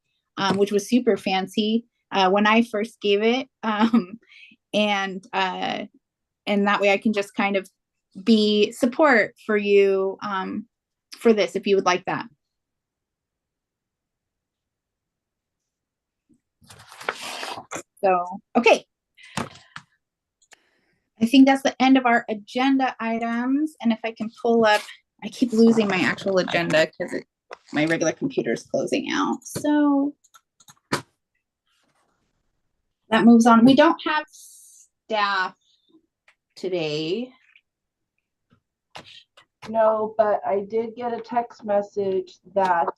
which was super fancy when I first gave it. And that way I can just kind of be support for you for this, if you would like that. So, okay. I think that's the end of our agenda items. And if I can pull up, I keep losing my actual agenda because my regular computer is closing out. So that moves on. We don't have staff today. No, but I did get a text message that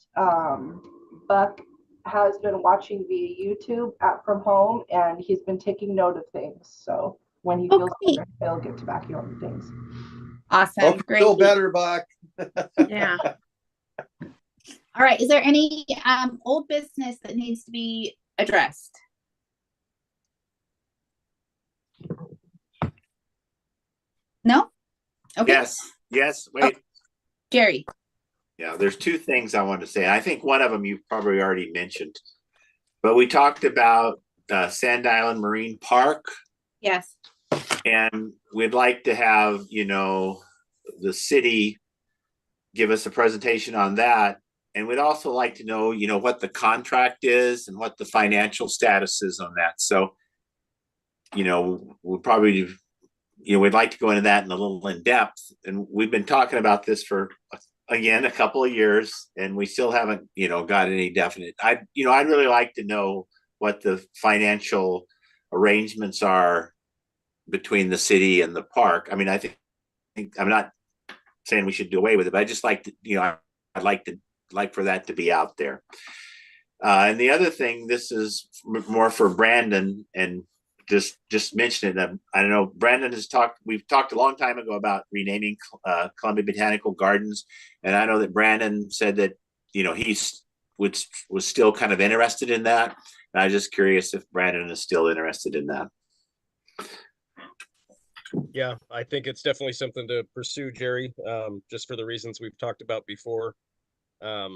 Buck has been watching via YouTube from home, and he's been taking note of things. So when he feels better, he'll get back on things. Awesome. Okay, Great. feel better, Buck. Yeah. All right. Is there any old business that needs to be addressed? No? Okay. Yes, wait. Jerry. Yeah, there's two things I wanted to say. I think one of them you probably already mentioned, but we talked about Sand Island Marine Park, Yes. and we'd like to have, the city give us a presentation on that. And we'd also like to know, what the contract is and what the financial status is on that. So, we'll probably, we'd like to go into that in a little in depth. And we've been talking about this for, again, a couple of years, and we still haven't, got any definite. I'd really like to know what the financial arrangements are between the city and the park. I mean, I think I'm not saying we should do away with it, but I just like to, I'd like for that to be out there. And the other thing, this is more for Brandon, and just mention it. I don't know, Brandon we've talked a long time ago about renaming Columbia Botanical Gardens. And I know that Brandon said that, was still kind of interested in that. And I was just curious if Brandon is still interested in that. Yeah, I think it's definitely something to pursue, Jerry, just for the reasons we've talked about before. At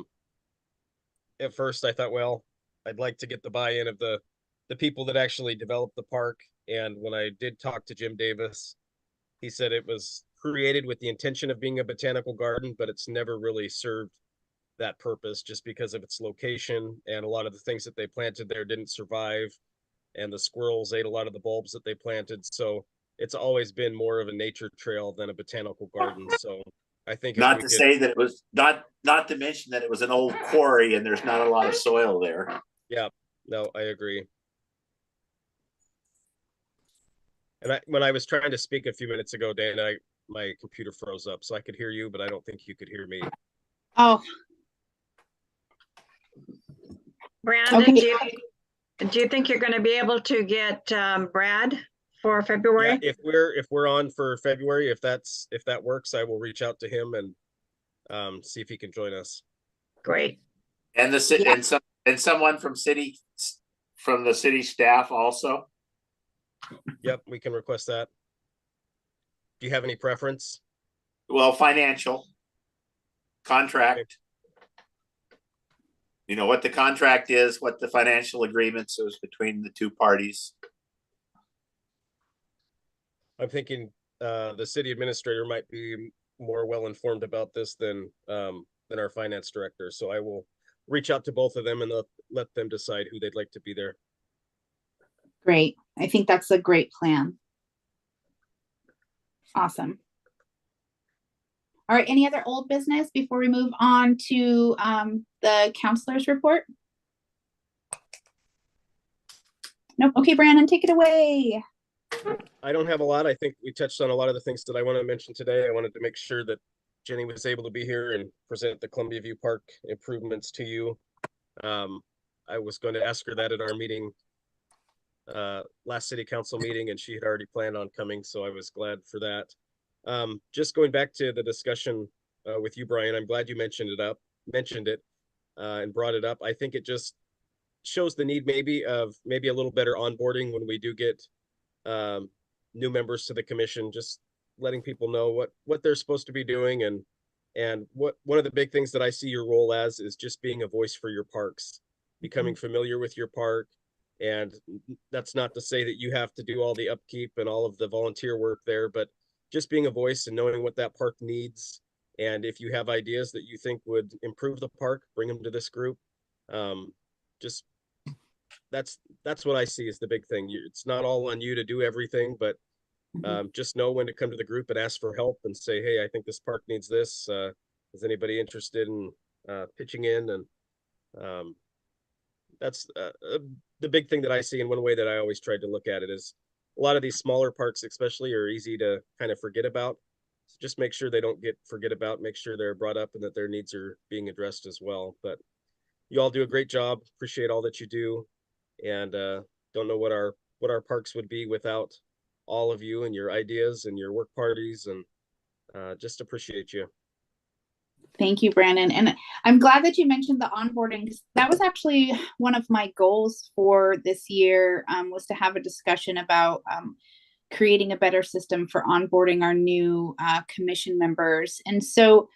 first I thought, well, I'd like to get the buy-in of the people that actually developed the park. And when I did talk to Jim Davis, he said it was created with the intention of being a botanical garden, but it's never really served that purpose just because of its location. And a lot of the things that they planted there didn't survive. And the squirrels ate a lot of the bulbs that they planted. So it's always been more of a nature trail than a botanical garden. So I think not to say that it was not to mention that it was an old quarry and there's not a lot of soil there. Yeah, no, I agree. And when I was trying to speak a few minutes ago, Dan, my computer froze up, so I could hear you, but I don't think you could hear me. Oh. Brandon, Okay. do you think you're going to be able to get Brad for February? Yeah, if we're on for February, if that works, I will reach out to him and see if he can join us. Great. And and someone from the city staff also. Yep, we can request that. Do you have any preference? Well, financial contract. What the contract is, what the financial agreements is between the two parties. I'm thinking the city administrator might be more well-informed about this than our finance director. So I will reach out to both of them and let them decide who they'd like to be there. Great. I think that's a great plan. Awesome. All right. Any other old business before we move on to the counselor's report? Nope. Okay, Brandon, take it away. I don't have a lot. I think we touched on a lot of the things that I want to mention today. I wanted to make sure that Jenny was able to be here and present the Columbia View Park improvements to you. I was going to ask her that at our meeting, last city council meeting, and she had already planned on coming, so I was glad for that. Just going back to the discussion with you, Brian, I'm glad you mentioned it and brought it up. I think it just shows the need maybe a little better onboarding when we do get new members to the commission, just letting people know what they're supposed to be doing, and one of the big things that I see your role as is just being a voice for your parks, becoming familiar with your park. And that's not to say that you have to do all the upkeep and all of the volunteer work there, but just being a voice and knowing what that park needs. And if you have ideas that you think would improve the park, bring them to this group. Just that's what I see as the big thing. It's not all on you to do everything, but just know when to come to the group and ask for help and say, hey, I think this park needs this. Is anybody interested in pitching in? And that's the big thing that I see. And one way that I always tried to look at it is a lot of these smaller parks especially are easy to kind of forget about. So just make sure they don't forget about, make sure they're brought up and that their needs are being addressed as well. But you all do a great job. Appreciate all that you do. And don't know what our parks would be without all of you and your ideas and your work parties, and just appreciate you. Thank you, Brandon. And I'm glad that you mentioned the onboarding. That was actually one of my goals for this year, was to have a discussion about creating a better system for onboarding our new commission members. And so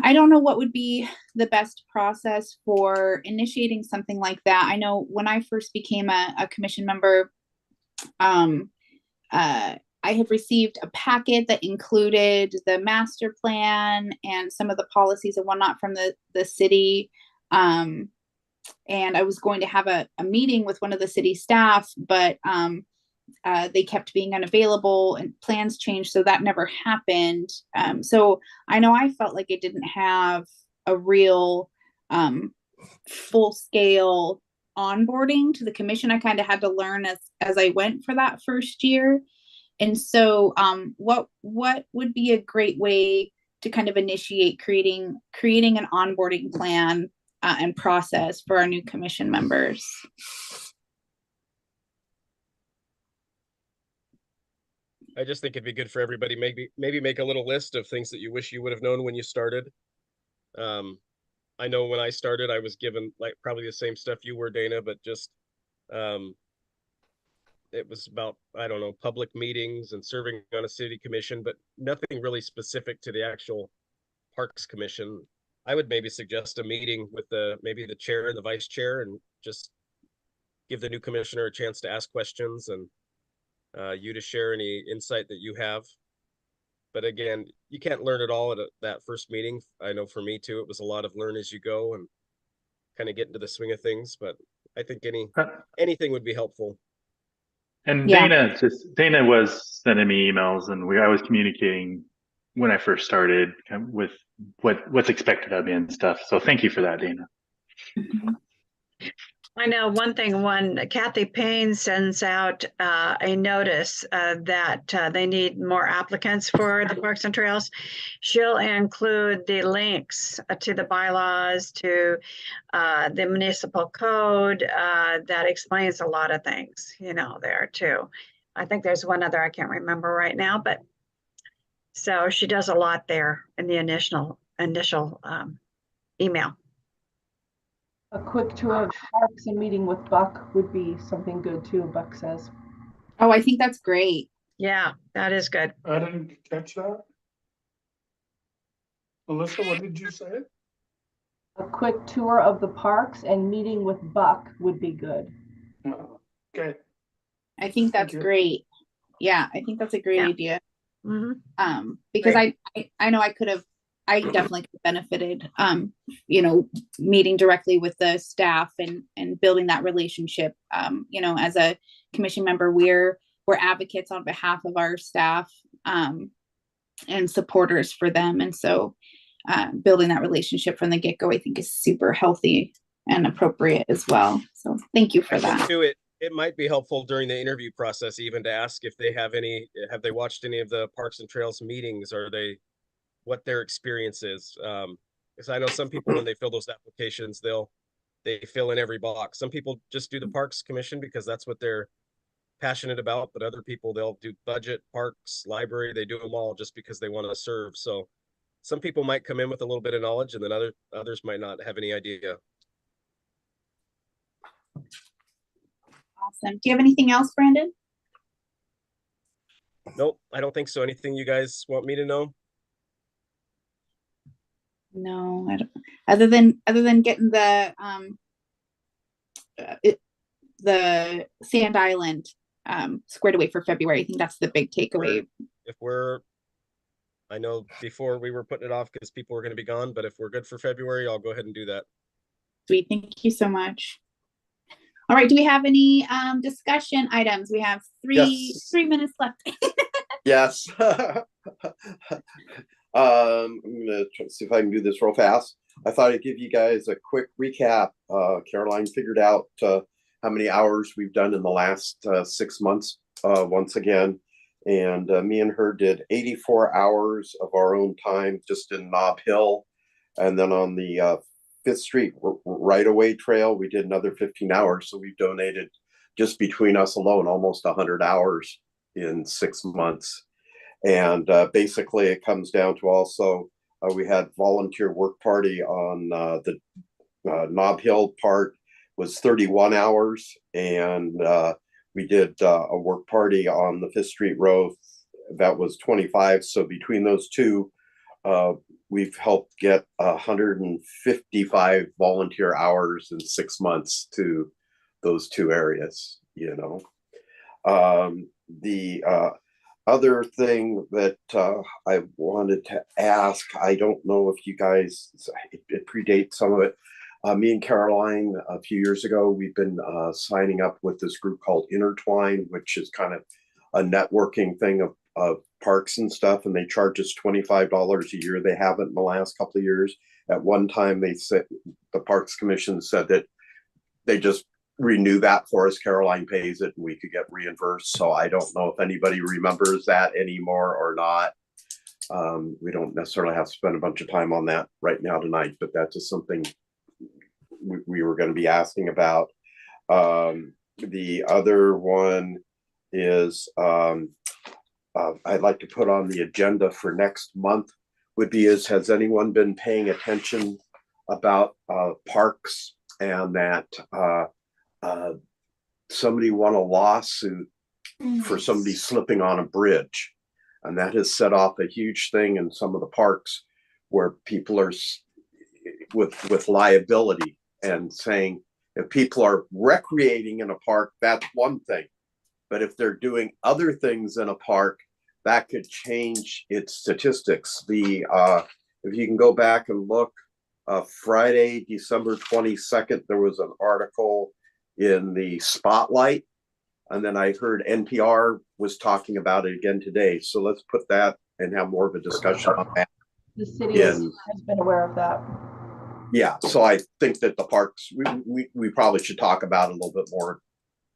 I don't know what would be the best process for initiating something like that. I know when I first became a commission member, I had received a packet that included the master plan and some of the policies and whatnot from the city. And I was going to have a meeting with one of the city staff, but they kept being unavailable and plans changed, so that never happened. So I know I felt like it didn't have a real full scale onboarding to the commission. I kind of had to learn as I went for that first year. And so what would be a great way to kind of initiate creating an onboarding plan and process for our new commission members? I just think it'd be good for everybody. Maybe make a little list of things that you wish you would have known when you started. I know when I started, I was given like probably the same stuff you were, Dana, but just it was about, I don't know, public meetings and serving on a city commission, but nothing really specific to the actual Parks Commission. I would maybe suggest a meeting with maybe the chair and the vice chair, and just give the new commissioner a chance to ask questions, and you to share any insight that you have. But again, you can't learn it all at that first meeting. I know for me too, it was a lot of learn as you go and kind of get into the swing of things. But I think anything would be helpful. And Yeah. Dana was sending me emails, and I was communicating when I first started with what's expected of me and stuff. So thank you for that, Dana. I know one thing, when Kathy Payne sends out a notice that they need more applicants for the Parks and Trails, she'll include the links to the bylaws, to the municipal code that explains a lot of things, there too. I think there's one other I can't remember right now, but so she does a lot there in the initial email. A quick tour of parks and meeting with Buck would be something good too, Buck says. Oh, I think that's great. Yeah, that is good. I didn't catch that. Melissa, what did you say? A quick tour of the parks and meeting with Buck would be good. Okay. I think that's great. Yeah, I think that's a great idea. Mm-hmm. Because I know I definitely could have benefited, meeting directly with the staff and building that relationship. As a commission member, we're advocates on behalf of our staff and supporters for them. And so building that relationship from the get-go, I think, is super healthy and appropriate as well. So thank you for that. Too, it might be helpful during the interview process even to ask if they have they watched any of the Parks and Trails meetings, or what their experience is. Because I know some people, when they fill those applications, they fill in every box. Some people just do the Parks Commission because that's what they're passionate about, but other people, they'll do budget, parks, library, they do them all just because they want to serve. So some people might come in with a little bit of knowledge, and then others might not have any idea. Awesome. Do you have anything else, Brandon? Nope, I don't think so. Anything you guys want me to know? No, I don't. Other than getting the Sand Island squared away for February, I think that's the big takeaway. I know before we were putting it off because people were going to be gone, but if we're good for February, I'll go ahead and do that. Sweet, thank you so much. All right, do we have any discussion items? We have three minutes left. Yes. I'm gonna try to see if I can do this real fast. I thought I'd give you guys a quick recap. Caroline figured out how many hours we've done in the last 6 months once again. And me and her did 84 hours of our own time just in Nob Hill. And then on the 5th Street right-of-way trail, we did another 15 hours. So we've donated, just between us alone, almost 100 hours in 6 months. And basically it comes down to also, we had volunteer work party on the Nob Hill part was 31 hours. And we did a work party on the 5th Street row that was 25. So between those two, we've helped get 155 volunteer hours in 6 months to those two areas, you know. The other thing that I wanted to ask, I don't know if you guys, it predates some of it. Me and Caroline, a few years ago, we've been signing up with this group called Intertwine, which is kind of a networking thing of parks and stuff, and they charge us $25 a year. They haven't in the last couple of years. At one time, they said, the Parks Commission said that they just renew that for us. Caroline pays it and we could get reimbursed. So I don't know if anybody remembers that anymore or not. We don't necessarily have to spend a bunch of time on that right now tonight, but that's just something we were going to be asking about. The other one is I'd like to put on the agenda for next month would be has anyone been paying attention about parks, and that somebody won a lawsuit for somebody slipping on a bridge, and that has set off a huge thing in some of the parks where people are with liability and saying if people are recreating in a park, that's one thing, but if they're doing other things in a park, that could change its statistics. The if you can go back and look, Friday, December 22nd, there was an article in the Spotlight, and then I heard NPR was talking about it again today. So let's put that and have more of a discussion on that. The city has been aware of that. Yeah, so I think that the parks, we probably should talk about it a little bit more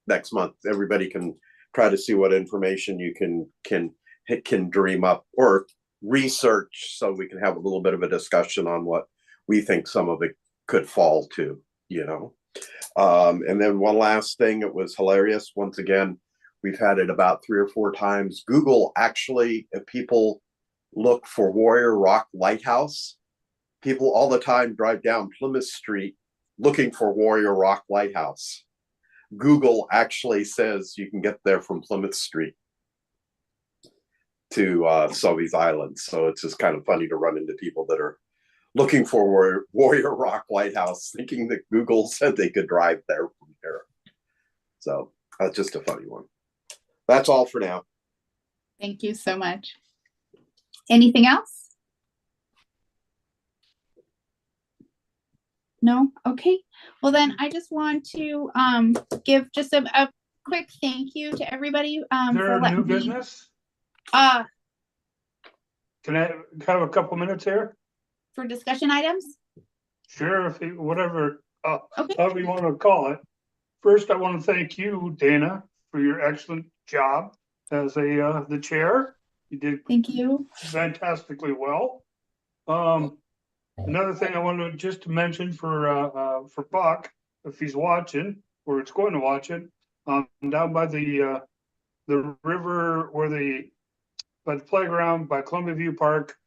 next month. Everybody can try to see what information you can dream up or research, so we can have a little bit of a discussion on what we think some of it could fall to, you know. And then one last thing, it was hilarious. Once again, we've had it about 3 or 4 times. Google actually, if people look for Warrior Rock Lighthouse, people all the time drive down Plymouth Street looking for Warrior Rock Lighthouse. Google actually says you can get there from Plymouth Street to Sobeys Island. So it's just kind of funny to run into people that are looking for Warrior Rock Lighthouse, thinking that Google said they could drive there from here. So that's just a funny one. That's all for now. Thank you so much. Anything else? No? Okay. Well, then I just want to give just a quick thank you to everybody There for letting new me. business? Can I have a couple minutes here? For discussion items? Sure, if you, whatever, Okay. however you want to call it. First, I want to thank you, Dana, for your excellent job as the chair. You did Thank you. fantastically well. Another thing I wanted just to mention for Buck, if he's watching or it's going to watch it, down by the river by the playground by Columbia View Park.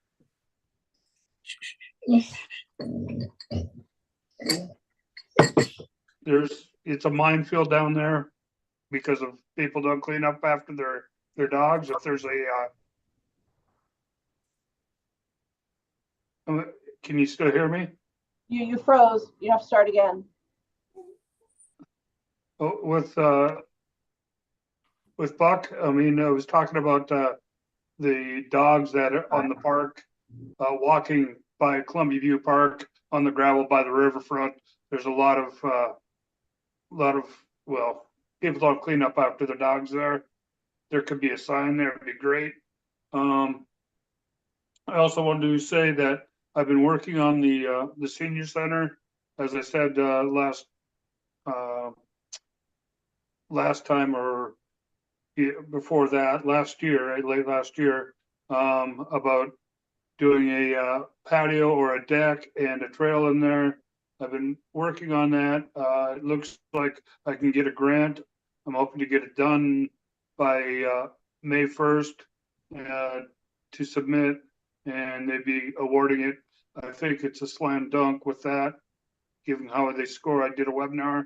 It's a minefield down there because of people don't clean up after their dogs. If there's can you still hear me? You froze. You have to start again. Oh, with Buck, I mean, I was talking about the dogs that are on the park, walking by Columbia View Park on the gravel by the riverfront. There's a lot of well, people don't clean up after their dogs there. There could be a sign there. It'd be great. I also wanted to say that I've been working on the senior center, as I said last time or before that, last year, right, late last year, about doing a patio or a deck and a trail in there. I've been working on that. It looks like I can get a grant. I'm hoping to get it done by May 1st to submit, and they'd be awarding it. I think it's a slam dunk with that, given how they score. I did a webinar,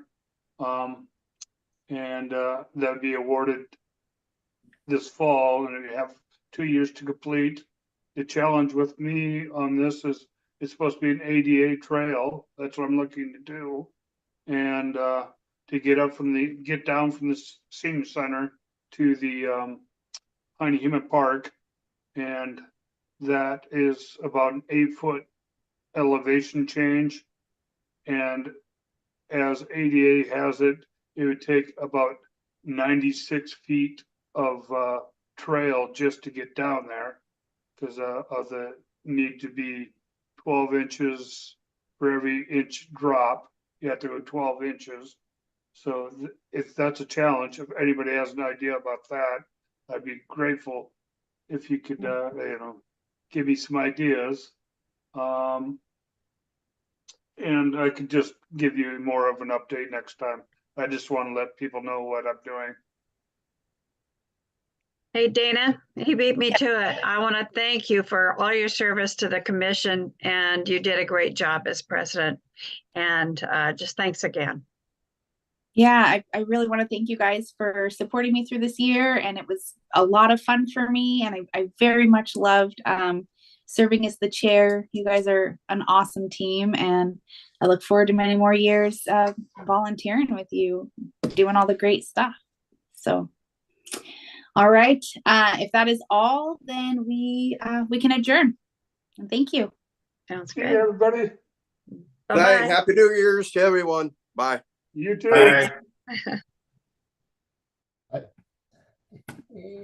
and that would be awarded this fall, and you have 2 years to complete. the challenge with me on this is it's supposed to be an ADA trail. That's what I'm looking to do. And to get down from the senior center to the Heine Human Park. And that is about an 8-foot elevation change. And as ADA has it, it would take about 96 feet of trail just to get down there because of the need to be 12 inches for every inch drop. You have to go 12 inches. So if that's a challenge, if anybody has an idea about that, I'd be grateful if you could, give me some ideas. And I could just give you more of an update next time. I just want to let people know what I'm doing. Hey, Dana, he beat me to it. I want to thank you for all your service to the commission, and you did a great job as president. And just thanks again. Yeah, I really want to thank you guys for supporting me through this year. And it was a lot of fun for me. And I very much loved serving as the chair. You guys are an awesome team. And I look forward to many more years volunteering with you, doing all the great stuff. So, all right. If that is all, then we can adjourn. And thank you. Sounds See good. you, everybody. Good night. Bye-bye. Happy New Year's to everyone. Bye. You too. Bye. Eh,